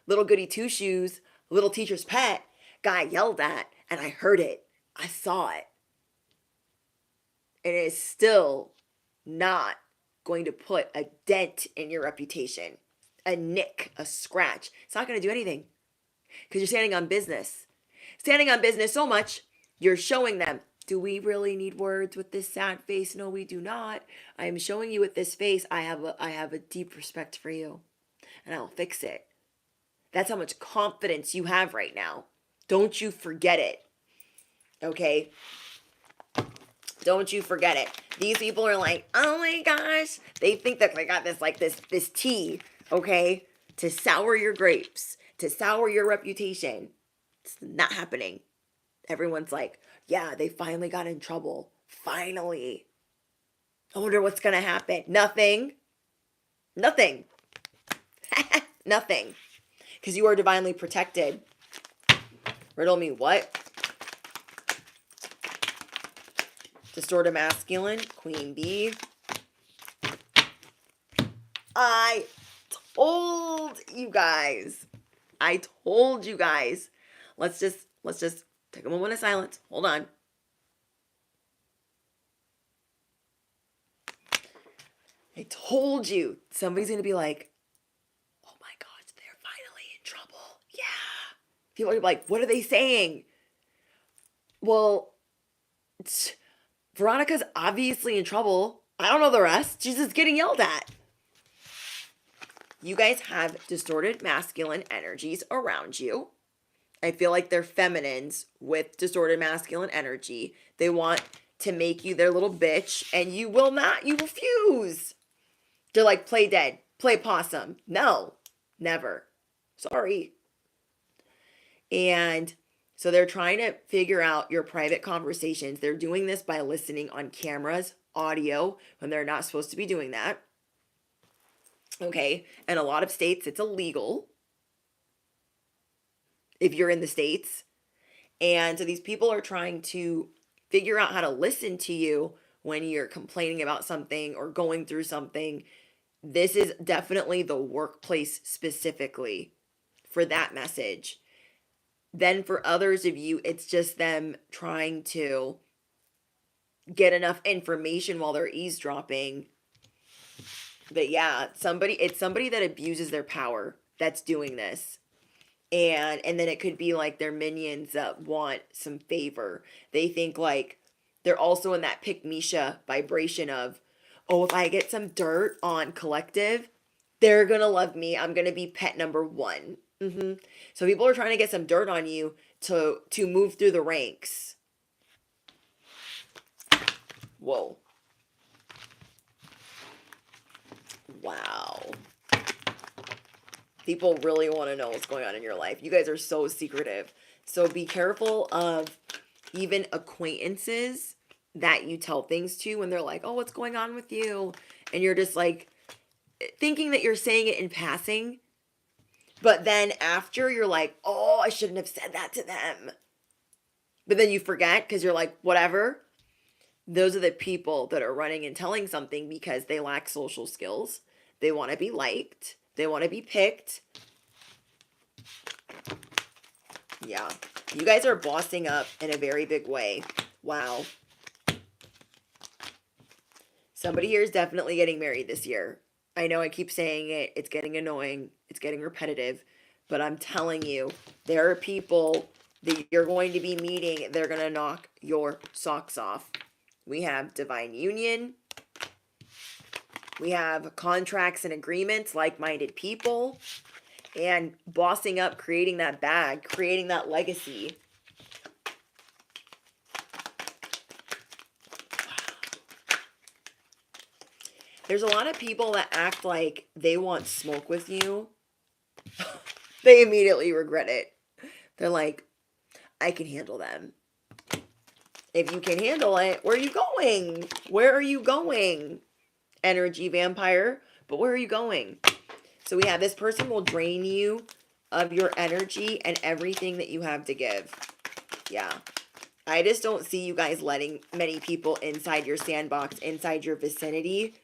little goody two shoes, little teacher's pet, got yelled at, and I heard it. I saw it, and it is still not going to put a dent in your reputation, a nick, a scratch. It's not going to do anything because you're standing on business. Standing on business so much, you're showing them, Do we really need words with this sad face? No, we do not. I am showing you with this face, I have a deep respect for you, and I'll fix it. That's how much confidence you have right now. Don't you forget it. Okay? Don't you forget it. These people are like, oh my gosh. They think that they got this tea, okay? To sour your grapes, to sour your reputation. It's not happening. Everyone's like, yeah, they finally got in trouble. Finally. I wonder what's going to happen. Nothing. Nothing. Nothing. Because you are divinely protected. Riddle me what? Distorted masculine, queen bee. I told you guys. I told you guys. Let's just take a moment of silence. Hold on. I told you. Somebody's going to be like, oh my gosh, they're finally in trouble. Yeah. People are like, what are they saying? Well, Veronica's obviously in trouble. I don't know the rest. She's just getting yelled at. You guys have distorted masculine energies around you. I feel like they're feminines with distorted masculine energy. They want to make you their little bitch, and you will not. You refuse. They're like, play dead, play possum. No, never. Sorry. And so they're trying to figure out your private conversations. They're doing this by listening on cameras, audio, when they're not supposed to be doing that. Okay. And a lot of states, it's illegal if you're in the States. And so these people are trying to figure out how to listen to you when you're complaining about something or going through something. This is definitely the workplace specifically for that message. Then for others of you, it's just them trying to get enough information while they're eavesdropping. But yeah, it's somebody that abuses their power that's doing this. And then it could be like their minions that want some favor. They think like they're also in that pick-me-sha vibration of, oh, if I get some dirt on Collective, they're going to love me. I'm going to be pet number one. So people are trying to get some dirt on you to move through the ranks. Whoa. Wow. People really want to know what's going on in your life. You guys are so secretive. So be careful of even acquaintances that you tell things to when they're like, oh, what's going on with you? And you're just like thinking that you're saying it in passing. But then after you're like, oh, I shouldn't have said that to them. But then you forget because you're like, whatever. Those are the people that are running and telling something because they lack social skills. They want to be liked. They want to be picked. Yeah. You guys are bossing up in a very big way. Wow. Somebody here is definitely getting married this year. I know I keep saying it. It's getting annoying. It's getting repetitive. But I'm telling you, there are people that you're going to be meeting. They're going to knock your socks off. We have divine union. We have contracts and agreements, like-minded people. And bossing up, creating that bag, creating that legacy. There's a lot of people that act like they want smoke with you. They immediately regret it. They're like, I can handle them. If you can handle it, where are you going? Where are you going? Energy vampire. But where are you going? So we have this person will drain you of your energy and everything that you have to give. Yeah. I just don't see you guys letting many people inside your sandbox, inside your vicinity.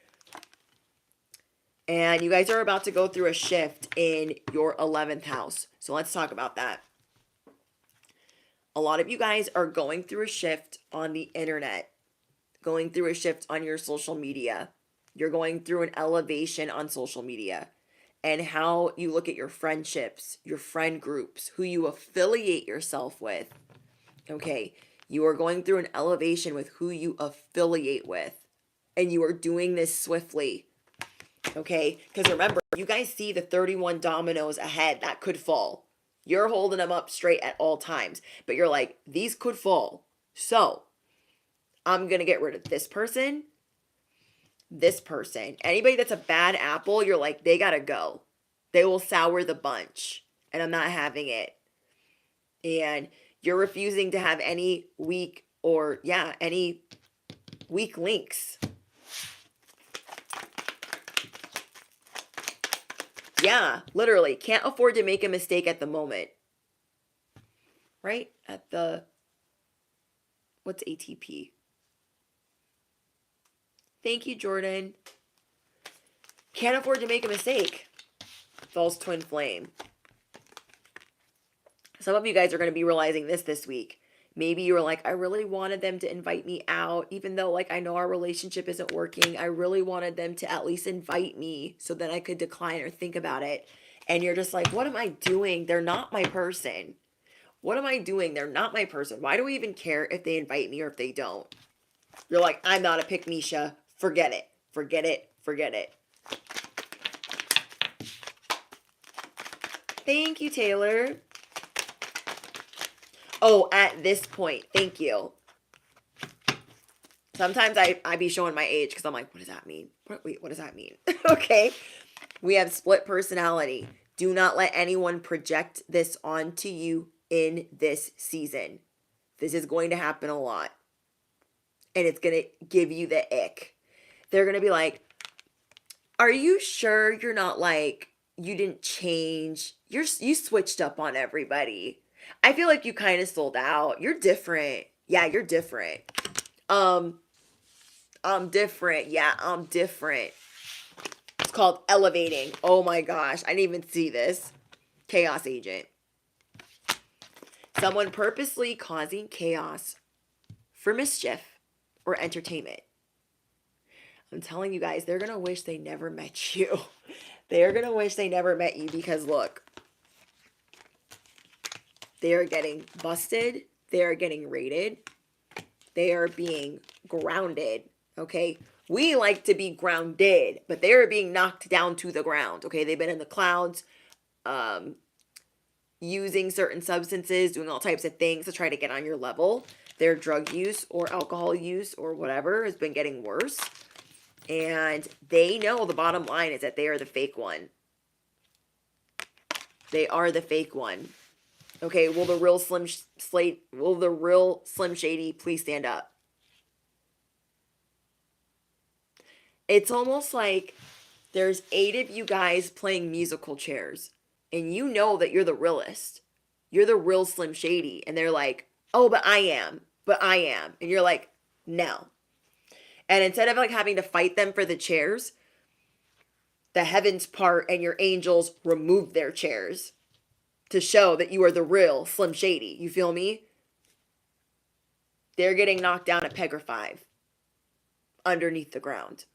And you guys are about to go through a shift in your 11th house. So let's talk about that. A lot of you guys are going through a shift on the internet, going through a shift on your social media. You're going through an elevation on social media and how you look at your friendships, your friend groups, who you affiliate yourself with. Okay, You are going through an elevation with who you affiliate with. And you are doing this swiftly. Okay? Because remember, you guys see the 31 dominoes ahead that could fall. You're holding them up straight at all times. But you're like, these could fall. So, I'm going to get rid of this person. This person. Anybody that's a bad apple, you're like, they got to go. They will sour the bunch. And I'm not having it. And you're refusing to have any weak links. Yeah, literally. Can't afford to make a mistake at the moment. Right? What's ATP? Thank you, Jordan. Can't afford to make a mistake. False twin flame. Some of you guys are going to be realizing this week. Maybe you were like, I really wanted them to invite me out, even though like I know our relationship isn't working. I really wanted them to at least invite me so that I could decline or think about it. And you're just like, what am I doing? They're not my person. What am I doing? They're not my person. Why do I even care if they invite me or if they don't? You're like, I'm not a pick-Misha. Forget it. Forget it. Forget it. Thank you, Taylor. Oh, at this point. Thank you. Sometimes I be showing my age because I'm like, what does that mean? What does that mean? Okay. We have split personality. Do not let anyone project this onto you in this season. This is going to happen a lot. And it's going to give you the ick. They're going to be like, are you sure you're not like, you didn't change? You switched up on everybody. I feel like you kind of sold out. You're different. Yeah, you're different. I'm different. Yeah, I'm different. It's called elevating. Oh my gosh. I didn't even see this. Chaos agent. Someone purposely causing chaos for mischief or entertainment. I'm telling you guys, they're going to wish they never met you. They're going to wish they never met you because look, they are getting busted. They are getting raided. They are being grounded. Okay. We like to be grounded, but they are being knocked down to the ground. Okay. They've been in the clouds, using certain substances, doing all types of things to try to get on your level. Their drug use or alcohol use or whatever has been getting worse. And they know the bottom line is that they are the fake one. They are the fake one. Okay, will the real Slim Shady please stand up? It's almost like there's 8 of you guys playing musical chairs. And you know that you're the realest. You're the real Slim Shady. And they're like, oh, but I am. But I am. And you're like, no. And instead of like having to fight them for the chairs, the heavens part and your angels remove their chairs to show that you are the real Slim Shady. You feel me? They're getting knocked down at Pegger 5 underneath the ground.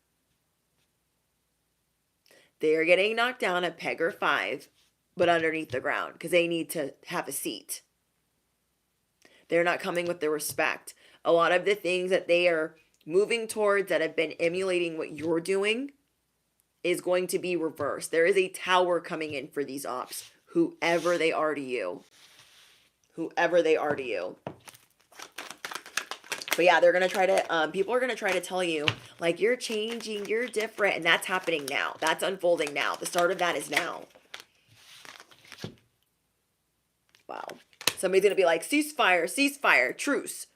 They are getting knocked down at Pegger 5, but underneath the ground because they need to have a seat. They're not coming with the respect. A lot of the things that they are moving towards that have been emulating what you're doing is going to be reversed. There is a tower coming in for these ops, whoever they are to you. Whoever they are to you. But yeah, they're going to try to, people are going to try to tell you, like, you're changing, you're different. And that's happening now. That's unfolding now. The start of that is now. Wow. Somebody's going to be like, ceasefire, truce,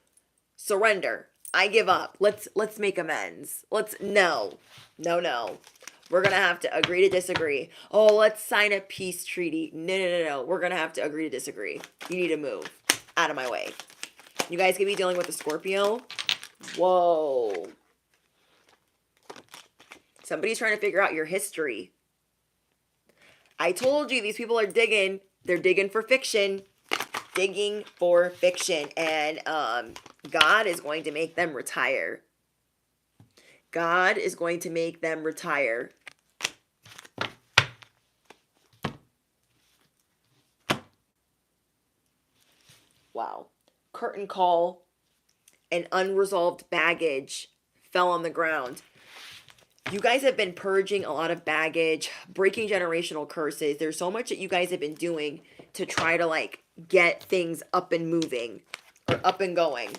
surrender. I give up. Let's make amends. No. We're going to have to agree to disagree. Oh, let's sign a peace treaty. No. We're going to have to agree to disagree. You need to move out of my way. You guys could be dealing with a Scorpio. Whoa. Somebody's trying to figure out your history. I told you these people are digging. They're digging for fiction. Digging for fiction. And God is going to make them retire. God is going to make them retire. Wow. Curtain call and unresolved baggage fell on the ground. You guys have been purging a lot of baggage, breaking generational curses. There's so much that you guys have been doing to try to like get things up and moving or up and going.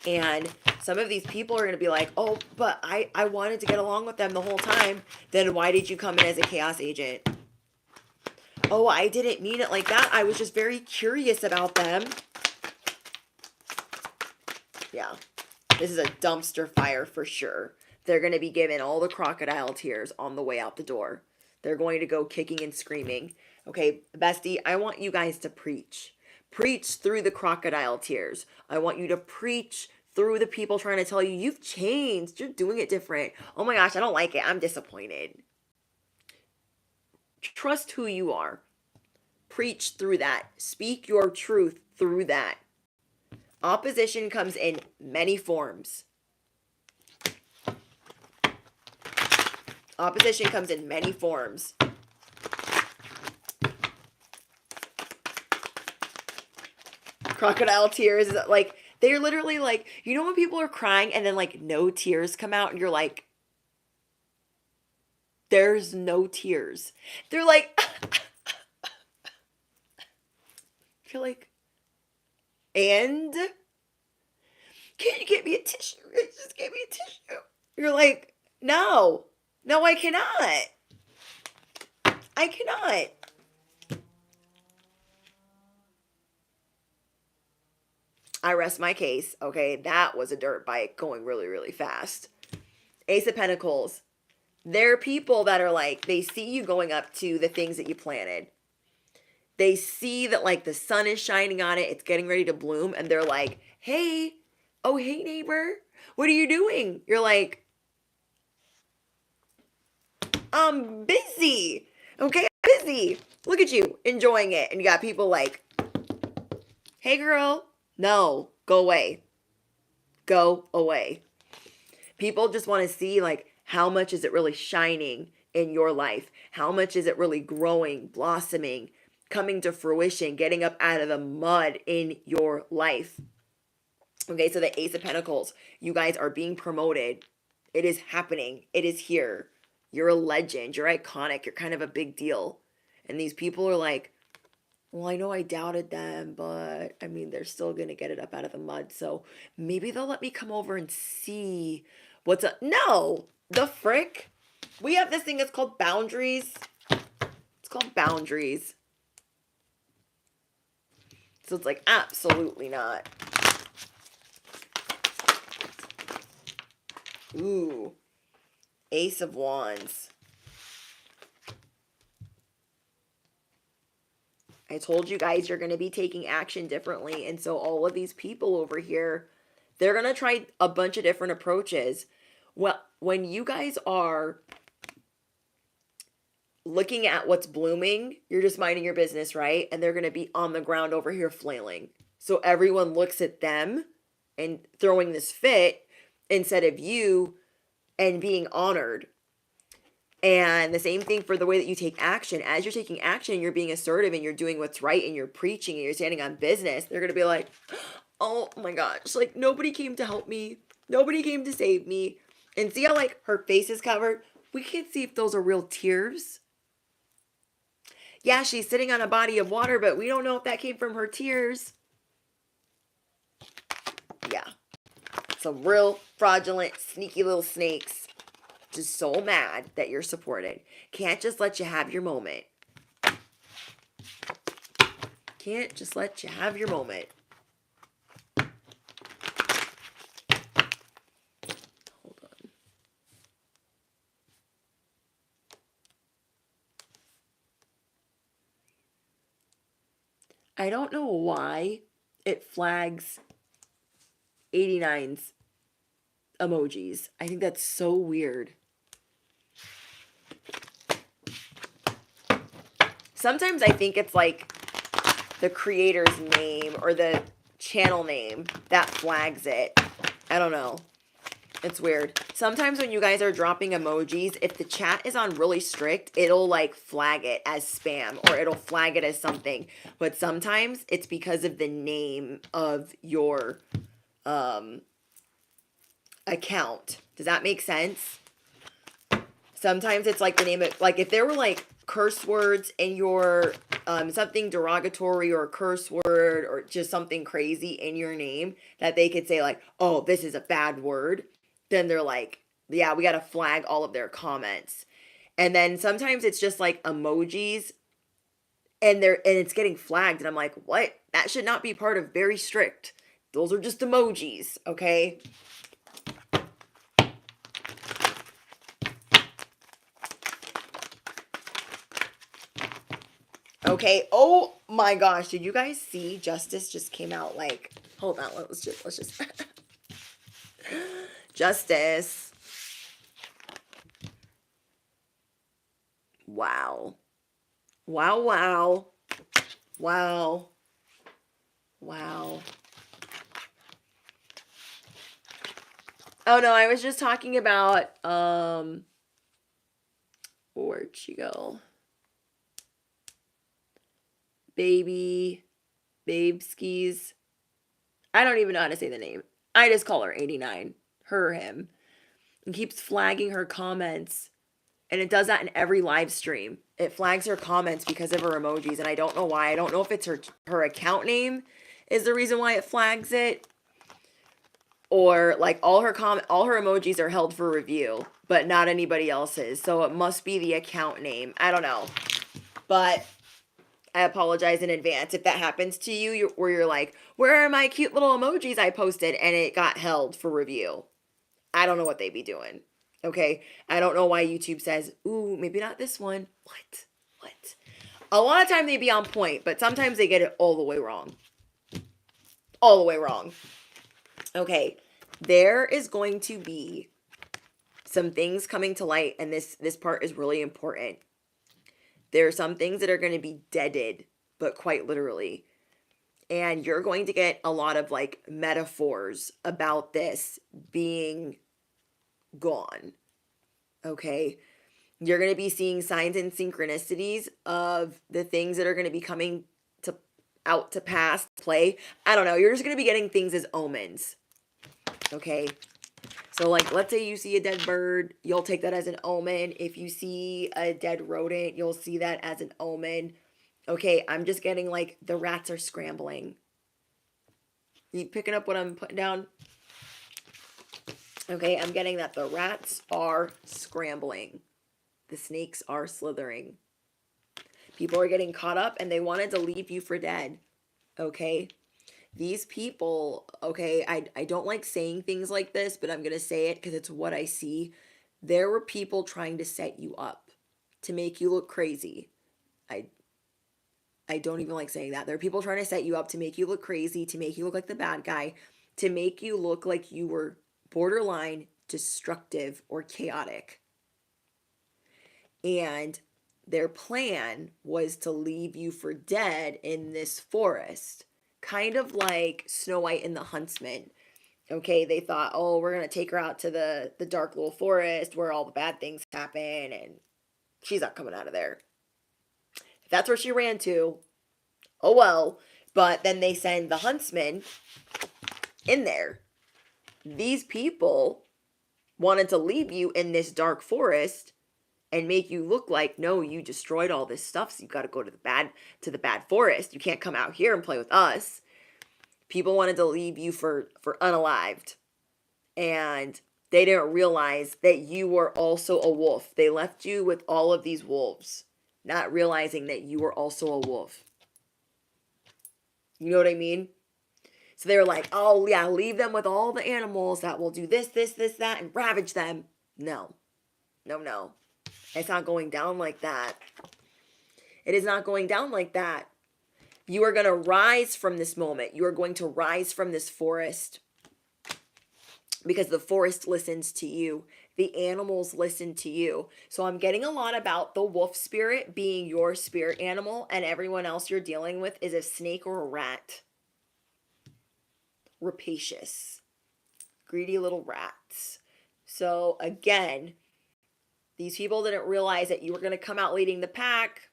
And some of these people are going to be like, oh, but I wanted to get along with them the whole time. Then why did you come in as a chaos agent? Oh, I didn't mean it like that. I was just very curious about them. Yeah, this is a dumpster fire for sure. They're going to be given all the crocodile tears on the way out the door. They're going to go kicking and screaming. Okay, bestie, I want you guys to preach. Preach through the crocodile tears. I want you to preach through the people trying to tell you, you've changed. You're doing it different. Oh my gosh, I don't like it. I'm disappointed. Trust who you are. Preach through that. Speak your truth through that. Opposition comes in many forms. Opposition comes in many forms. Crocodile tears, like, they're literally like, you know when people are crying and then like no tears come out and you're like, there's no tears. They're like, you're like, and can you get me a tissue? Just get me a tissue. You're like, no, I cannot. I cannot. I rest my case. Okay, that was a dirt bike going really, really fast. Ace of Pentacles. There are people that are like, they see you going up to the things that you planted. They see that like the sun is shining on it. It's getting ready to bloom. And they're like, hey, oh, hey, neighbor. What are you doing? You're like, I'm busy. Okay, I'm busy. Look at you enjoying it. And you got people like, hey, girl. No, go away. Go away. People just want to see like how much is it really shining in your life? How much is it really growing, blossoming, coming to fruition, getting up out of the mud in your life? Okay, so the Ace of Pentacles, you guys are being promoted. It is happening. It is here. You're a legend. You're iconic. You're kind of a big deal. And these people are like, well, I know I doubted them, but I mean, they're still going to get it up out of the mud. So maybe they'll let me come over and see what's up. No, the frick. We have this thing that's called boundaries. It's called boundaries. So it's like, absolutely not. Ooh, Ace of Wands. I told you guys you're going to be taking action differently. And so all of these people over here, they're going to try a bunch of different approaches. Well, when you guys are looking at what's blooming, you're just minding your business, right? And they're going to be on the ground over here flailing. So everyone looks at them and throwing this fit instead of you and being honored. And the same thing for the way that you take action. As you're taking action, you're being assertive and you're doing what's right and you're preaching and you're standing on business. They're going to be like, oh my gosh, like nobody came to help me. Nobody came to save me. And see how like her face is covered? We can't see if those are real tears. Yeah, she's sitting on a body of water, but we don't know if that came from her tears. Yeah. Some real fraudulent, sneaky little snakes. Just so mad that you're supported. Can't just let you have your moment. Can't just let you have your moment. Hold on. I don't know why it flags 89's emojis. I think that's so weird. Sometimes I think it's like the creator's name or the channel name that flags it. I don't know. It's weird. Sometimes when you guys are dropping emojis, if the chat is on really strict, it'll like flag it as spam or it'll flag it as something. But sometimes it's because of the name of your account. Does that make sense? Sometimes it's like the name of, like if there were like curse words in your something derogatory or a curse word or just something crazy in your name that they could say like, oh, this is a bad word, then they're like, yeah, we got to flag all of their comments. And then sometimes it's just like emojis and it's getting flagged and I'm like, what? That should not be part of very strict. Those are just emojis, okay? Okay. Oh my gosh. Did you guys see Justice just came out like, hold on, let's just Justice. Wow. Wow, wow. Wow. Wow. Oh no, I was just talking about where'd she go? Babe skis. I don't even know how to say the name. I just call her 89. Her or him. And keeps flagging her comments. And it does that in every live stream. It flags her comments because of her emojis. And I don't know why. I don't know if it's her account name is the reason why it flags it. Or like all her emojis are held for review, but not anybody else's. So it must be the account name. I don't know. But I apologize in advance if that happens to you, where you're like, where are my cute little emojis I posted and it got held for review. I don't know what they be doing. Okay? I don't know why YouTube says, ooh, maybe not this one. What? A lot of time they be on point, but sometimes they get it all the way wrong. All the way wrong. Okay, there is going to be some things coming to light, and this part is really important. There are some things that are going to be deaded, but quite literally. And you're going to get a lot of like metaphors about this being gone. Okay? You're going to be seeing signs and synchronicities of the things that are going to be coming out to pass, play. I don't know. You're just going to be getting things as omens. Okay? So, like, let's say you see a dead bird, you'll take that as an omen. If you see a dead rodent, you'll see that as an omen. Okay, I'm just getting, like, the rats are scrambling. You picking up what I'm putting down? Okay, I'm getting that the rats are scrambling. The snakes are slithering. People are getting caught up and they wanted to leave you for dead. Okay? These people, okay, I don't like saying things like this, but I'm going to say it because it's what I see. There were people trying to set you up to make you look crazy. I don't even like saying that. There are people trying to set you up to make you look crazy, to make you look like the bad guy, to make you look like you were borderline destructive or chaotic. And their plan was to leave you for dead in this forest. Kind of like Snow White and the Huntsman. Okay, they thought, oh, we're going to take her out to the dark little forest where all the bad things happen, and she's not coming out of there. If that's where she ran to, oh well. But then they send the huntsman in there. These people wanted to leave you in this dark forest and make you look like, no, you destroyed all this stuff, so you got to go to the bad forest. You can't come out here and play with us. People wanted to leave you for unalived. And they didn't realize that you were also a wolf. They left you with all of these wolves, not realizing that you were also a wolf. You know what I mean? So they were like, oh yeah, leave them with all the animals that will do this, that, and ravage them. No. It's not going down like that. It is not going down like that. You are going to rise from this moment. You are going to rise from this forest because the forest listens to you. The animals listen to you. So I'm getting a lot about the wolf spirit being your spirit animal, and everyone else you're dealing with is a snake or a rat. Rapacious. Greedy little rats. So again, these people didn't realize that you were going to come out leading the pack,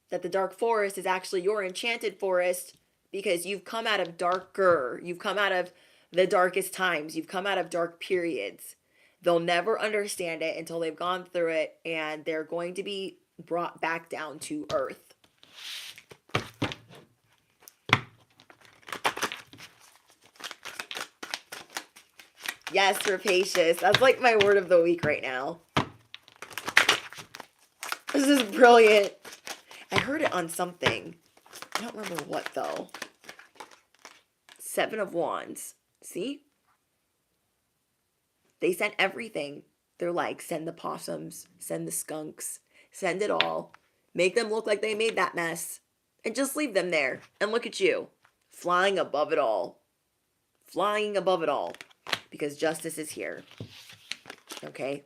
that the dark forest is actually your enchanted forest because you've come out of darker. You've come out of the darkest times. You've come out of dark periods. They'll never understand it until they've gone through it, and they're going to be brought back down to earth. Yes, rapacious. That's like my word of the week right now. This is brilliant. I heard it on something. I don't remember what, though. 7 of Wands. See? They sent everything. They're like, send the possums, send the skunks, send it all. Make them look like they made that mess. And just leave them there. And look at you. Flying above it all. Flying above it all. Because justice is here. Okay?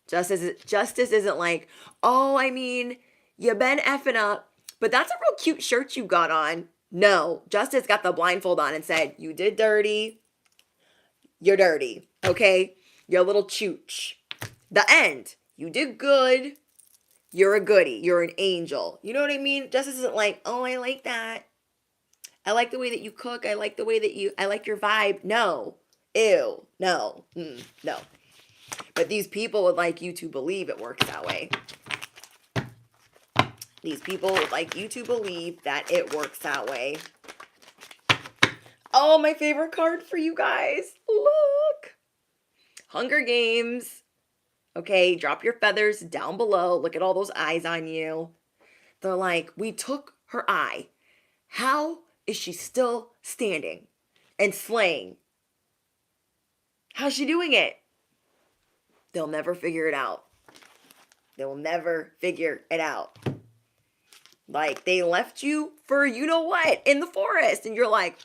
Justice isn't like, oh, I mean, you been effing up, but that's a real cute shirt you got on. No, justice got the blindfold on and said, you did dirty. You're dirty. Okay? You're a little chooch. The end. You did good. You're a goodie. You're an angel. You know what I mean? Justice isn't like, oh, I like that. I like the way that you cook. I like the way that I like your vibe. No. Ew. No. No. But these people would like you to believe it works that way. These people would like you to believe that it works that way. Oh, my favorite card for you guys. Look. Hunger Games. Okay, drop your feathers down below. Look at all those eyes on you. They're like, we took her eye. How is she still standing and slaying? How's she doing it? They'll never figure it out. They will never figure it out. Like, they left you for you know what in the forest. And you're like,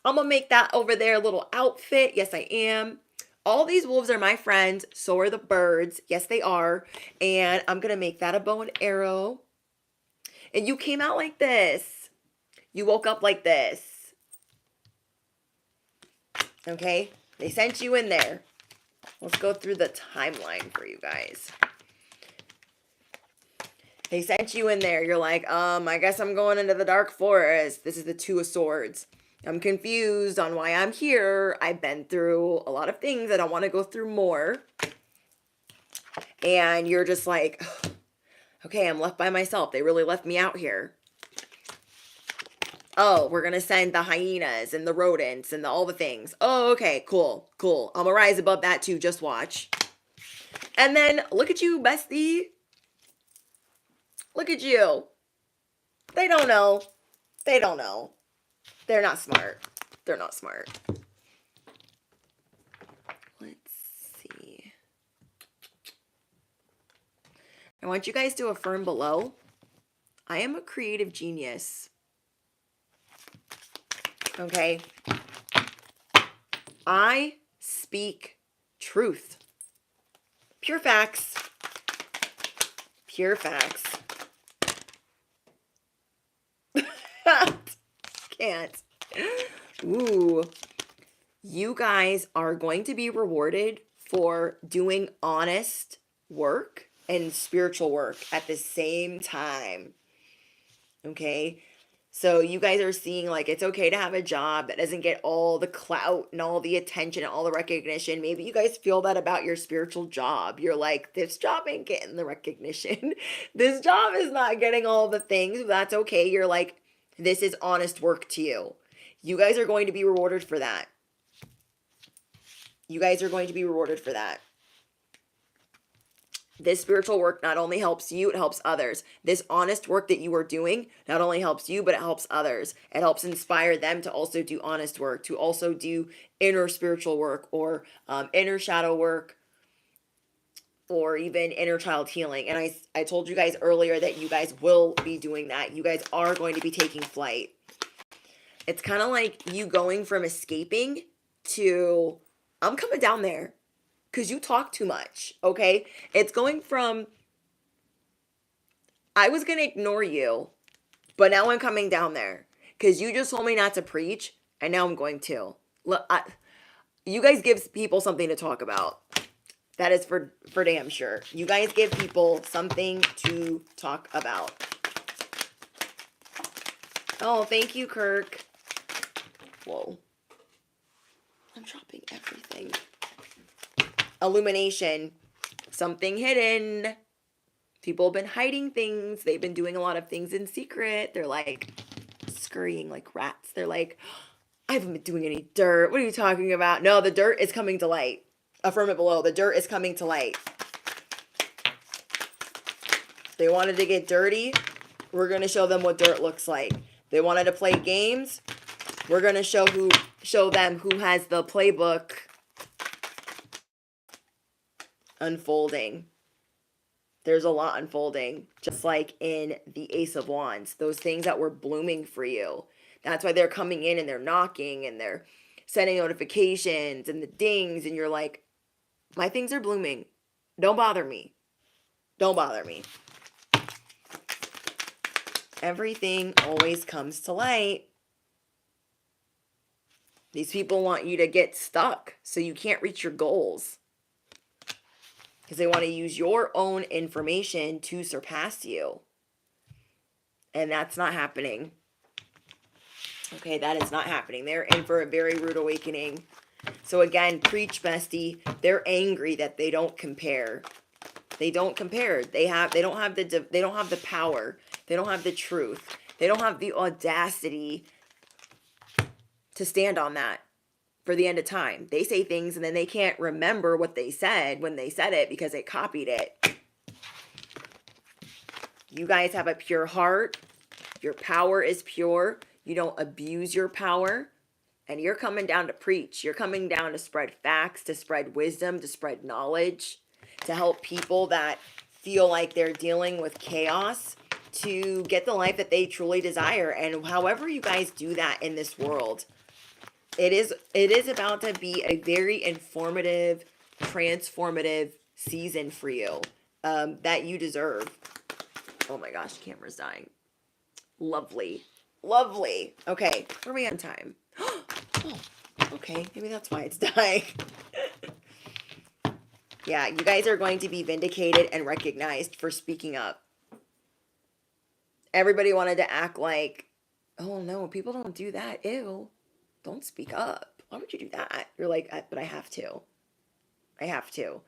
I'm going to make that over there little outfit. Yes, I am. All these wolves are my friends. So are the birds. Yes, they are. And I'm going to make that a bow and arrow. And you came out like this. You woke up like this. Okay? They sent you in there. Let's go through the timeline for you guys. They sent you in there. You're like, I guess I'm going into the dark forest. This is the 2 of Swords. I'm confused on why I'm here. I've been through a lot of things. I don't want to go through more. And you're just like, okay, I'm left by myself. They really left me out here. Oh, we're going to send the hyenas and the rodents and all the things. Oh, okay, cool, cool. I'm going to rise above that too. Just watch. And then look at you, bestie. Look at you. They don't know. They don't know. They're not smart. They're not smart. Let's see. I want you guys to affirm below. I am a creative genius. Okay? I speak truth. Pure facts. Pure facts. Can't. Ooh. You guys are going to be rewarded for doing honest work and spiritual work at the same time. Okay? So you guys are seeing like it's okay to have a job that doesn't get all the clout and all the attention and all the recognition. Maybe you guys feel that about your spiritual job. You're like, this job ain't getting the recognition. This job is not getting all the things. That's okay. You're like, this is honest work to you. You guys are going to be rewarded for that. You guys are going to be rewarded for that. This spiritual work not only helps you, it helps others. This honest work that you are doing not only helps you, but it helps others. It helps inspire them to also do honest work, to also do inner spiritual work or inner shadow work or even inner child healing. And I told you guys earlier that you guys will be doing that. You guys are going to be taking flight. It's kind of like you going from escaping to, I'm coming down there. Because you talk too much, okay? It's going from, I was going to ignore you, but now I'm coming down there. Because you just told me not to preach, and now I'm going to. Look, you guys give people something to talk about. That is for damn sure. You guys give people something to talk about. Oh, thank you, Kirk. Whoa. I'm dropping everything. Illumination. Something hidden. People have been hiding things. They've been doing a lot of things in secret. They're like scurrying like rats. They're like, I haven't been doing any dirt. What are you talking about? No, the dirt is coming to light. Affirm it below. The dirt is coming to light. They wanted to get dirty. We're going to show them what dirt looks like. They wanted to play games. We're going to show them who has the playbook unfolding. There's a lot unfolding, just like in the Ace of Wands. Those things that were blooming for you. That's why they're coming in and they're knocking and they're sending notifications and the dings. And you're like, my things are blooming. Don't bother me. Don't bother me. Everything always comes to light. These people want you to get stuck so you can't reach your goals. Because they want to use your own information to surpass you. And that's not happening. Okay, that is not happening. They're in for a very rude awakening. So again, preach, bestie. They're angry that they don't compare. They don't compare. They don't have the power. They don't have the truth. They don't have the audacity to stand on that for the end of time. They say things and then they can't remember what they said when they said it because they copied it. You guys have a pure heart. Your power is pure. You don't abuse your power. And you're coming down to preach. You're coming down to spread facts, to spread wisdom, to spread knowledge, to help people that feel like they're dealing with chaos to get the life that they truly desire. And however you guys do that in this world, it is about to be a very informative, transformative season for you that you deserve. Oh my gosh, the camera's dying. Lovely. Lovely. Okay, where are we on time? Oh, okay, maybe that's why it's dying. Yeah, you guys are going to be vindicated and recognized for speaking up. Everybody wanted to act like, oh no, people don't do that. Ew. Don't speak up. Why would you do that? You're like, but I have to. I have to.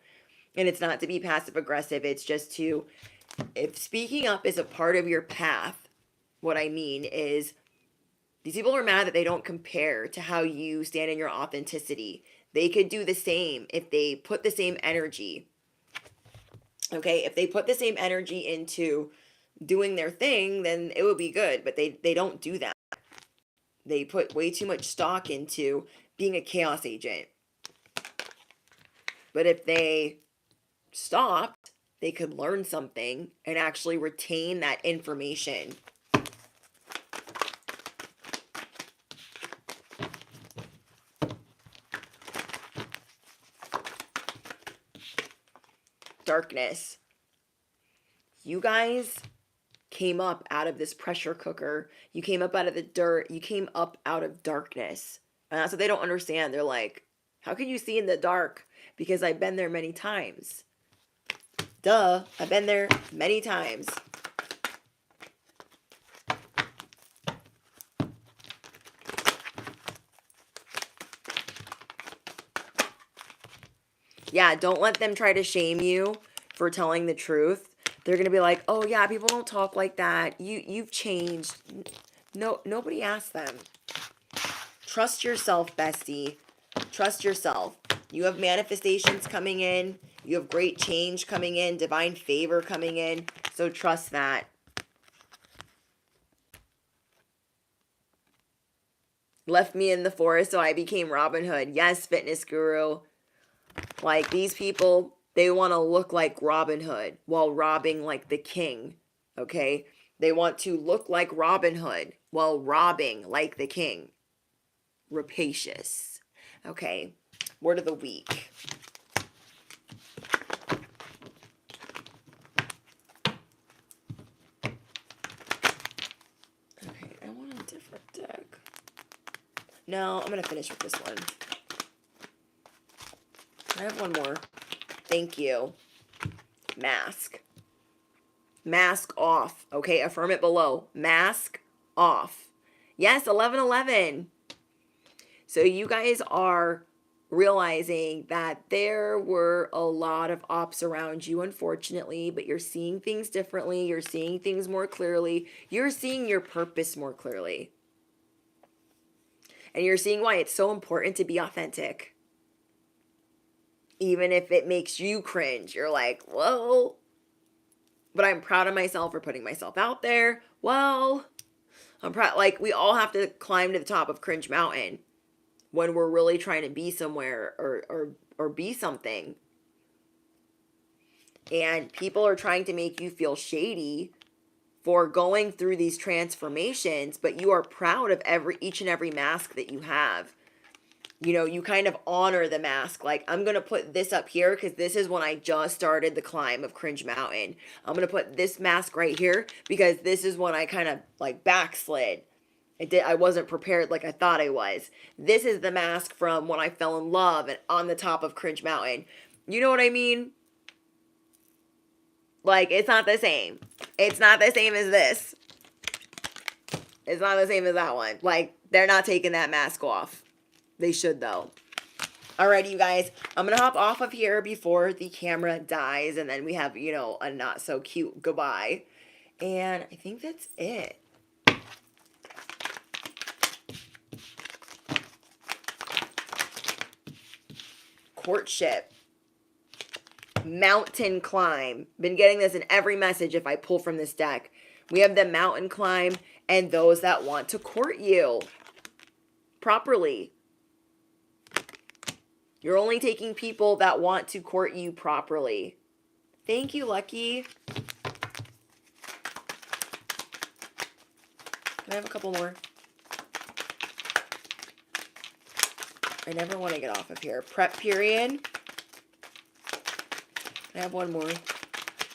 And it's not to be passive aggressive. It's just to, if speaking up is a part of your path, what I mean is these people are mad that they don't compare to how you stand in your authenticity. They could do the same if they put the same energy. Okay, if they put the same energy into doing their thing, then it would be good. But they don't do that. They put way too much stock into being a chaos agent. But if they stopped, they could learn something and actually retain that information. Darkness. You guys came up out of this pressure cooker. You came up out of the dirt. You came up out of darkness. And that's what they don't understand. They're like, how can you see in the dark? Because I've been there many times. Duh, I've been there many times. Yeah, don't let them try to shame you for telling the truth. They're going to be like, oh yeah, people don't talk like that. You've changed. No, nobody asked them. Trust yourself, bestie. Trust yourself. You have manifestations coming in. You have great change coming in. Divine favor coming in. So trust that. Left me in the forest, so I became Robin Hood. Yes, fitness guru. Like these people, they want to look like Robin Hood while robbing like the king, okay? They want to look like Robin Hood while robbing like the king. Rapacious. Okay, word of the week. Okay, I want a different deck. No, I'm going to finish with this one. I have one more. Thank you. Mask. Mask off. Okay, affirm it below. Mask off. Yes, 11/11. So you guys are realizing that there were a lot of ops around you, unfortunately, but you're seeing things differently. You're seeing things more clearly. You're seeing your purpose more clearly. And you're seeing why it's so important to be authentic. Even if it makes you cringe, you're like, whoa. But I'm proud of myself for putting myself out there. Well, I'm proud. Like, we all have to climb to the top of Cringe Mountain when we're really trying to be somewhere or be something. And people are trying to make you feel shady for going through these transformations, but you are proud of each and every mask that you have. You know, you kind of honor the mask. Like, I'm going to put this up here because this is when I just started the climb of Cringe Mountain. I'm going to put this mask right here because this is when I kind of like backslid. I wasn't prepared like I thought I was. This is the mask from when I fell in love and on the top of Cringe Mountain. You know what I mean? Like, it's not the same. It's not the same as this. It's not the same as that one. Like, they're not taking that mask off. They should, though. Alrighty, you guys. I'm going to hop off of here before the camera dies. And then we have, you know, a not so cute goodbye. And I think that's it. Courtship. Mountain climb. Been getting this in every message if I pull from this deck. We have the mountain climb and those that want to court you properly. You're only taking people that want to court you properly. Thank you, Lucky. Can I have a couple more? I never want to get off of here. Prep period. Can I have one more?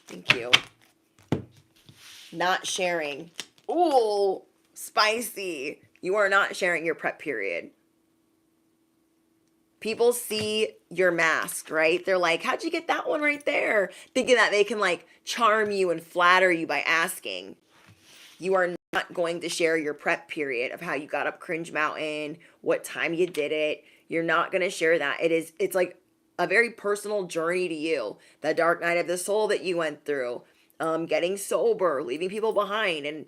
Thank you. Not sharing. Ooh, spicy. You are not sharing your prep period. People see your mask, right? They're like, how'd you get that one right there? Thinking that they can like charm you and flatter you by asking. You are not going to share your prep period of how you got up Cringe Mountain, what time you did it. You're not going to share that. It's like a very personal journey to you. The dark night of the soul that you went through, getting sober, leaving people behind, and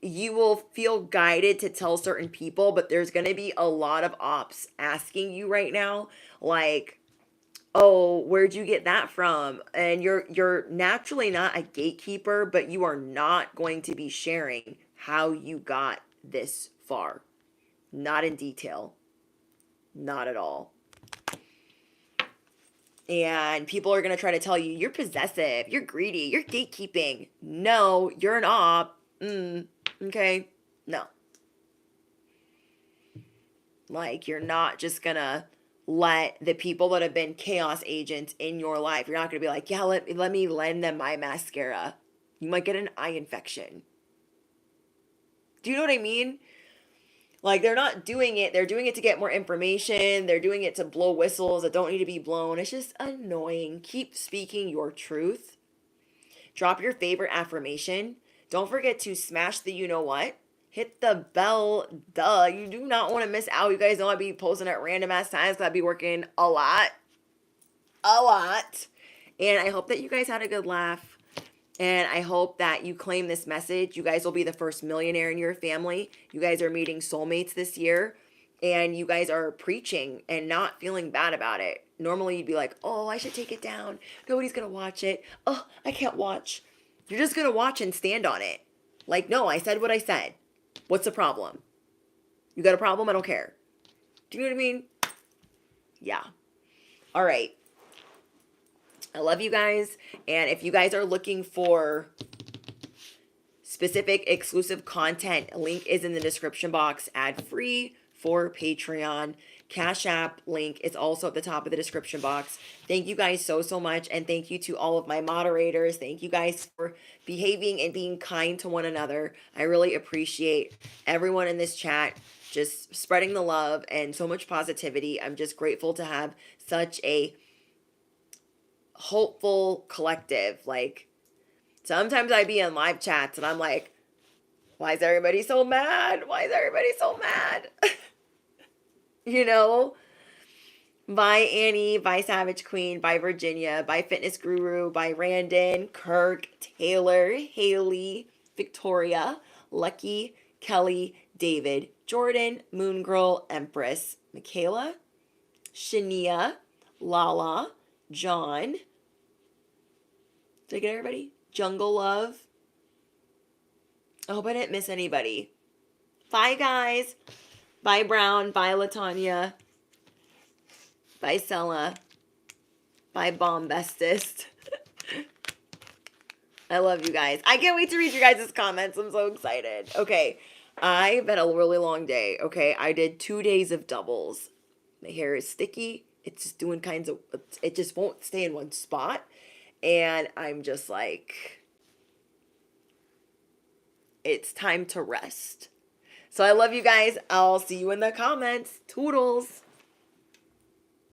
you will feel guided to tell certain people, but there's going to be a lot of ops asking you right now, like, oh, where'd you get that from? And you're naturally not a gatekeeper, but you are not going to be sharing how you got this far. Not in detail. Not at all. And people are going to try to tell you, you're possessive, you're greedy, you're gatekeeping. No, you're an op. Okay? No. Like, you're not just going to let the people that have been chaos agents in your life, you're not going to be like, yeah, let me lend them my mascara. You might get an eye infection. Do you know what I mean? Like, they're not doing it. They're doing it to get more information. They're doing it to blow whistles that don't need to be blown. It's just annoying. Keep speaking your truth. Drop your favorite affirmation. Don't forget to smash the you-know-what. Hit the bell. Duh. You do not want to miss out. You guys know I'd be posting at random ass times because I'd be working a lot. A lot. And I hope that you guys had a good laugh. And I hope that you claim this message. You guys will be the first millionaire in your family. You guys are meeting soulmates this year. And you guys are preaching and not feeling bad about it. Normally you'd be like, oh, I should take it down. Nobody's going to watch it. Oh, I can't watch. You're just going to watch and stand on it. Like, no, I said what I said. What's the problem? You got a problem? I don't care. Do you know what I mean? Yeah. All right. I love you guys. And if you guys are looking for specific exclusive content, link is in the description box. Ad free for Patreon. Cash App link is also at the top of the description box. Thank you guys so much. And thank you to all of my moderators. Thank you guys for behaving and being kind to one another. I really appreciate everyone in this chat just spreading the love and so much positivity. I'm just grateful to have such a hopeful collective. Like, sometimes I be in live chats and I'm like, why is everybody so mad? Why is everybody so mad? You know, Bye, Annie. Bye, Savage Queen. Bye, Virginia. Bye, Fitness Guru. Bye, Randon, Kirk, Taylor, Haley, Victoria, Lucky, Kelly, David, Jordan, Moon Girl, Empress, Michaela, Shania, Lala, John. Did I get everybody? Jungle Love. I hope I didn't miss anybody. Bye, guys. Bye, Brown. Bye, Latanya. Bye, Sella. Bye, Bombestist. I love you guys. I can't wait to read your guys' comments. I'm so excited. Okay. I've had a really long day. Okay. I did 2 days of doubles. My hair is sticky. It's just doing kinds of, it just won't stay in one spot. And I'm just like, it's time to rest. So I love you guys. I'll see you in the comments. Toodles.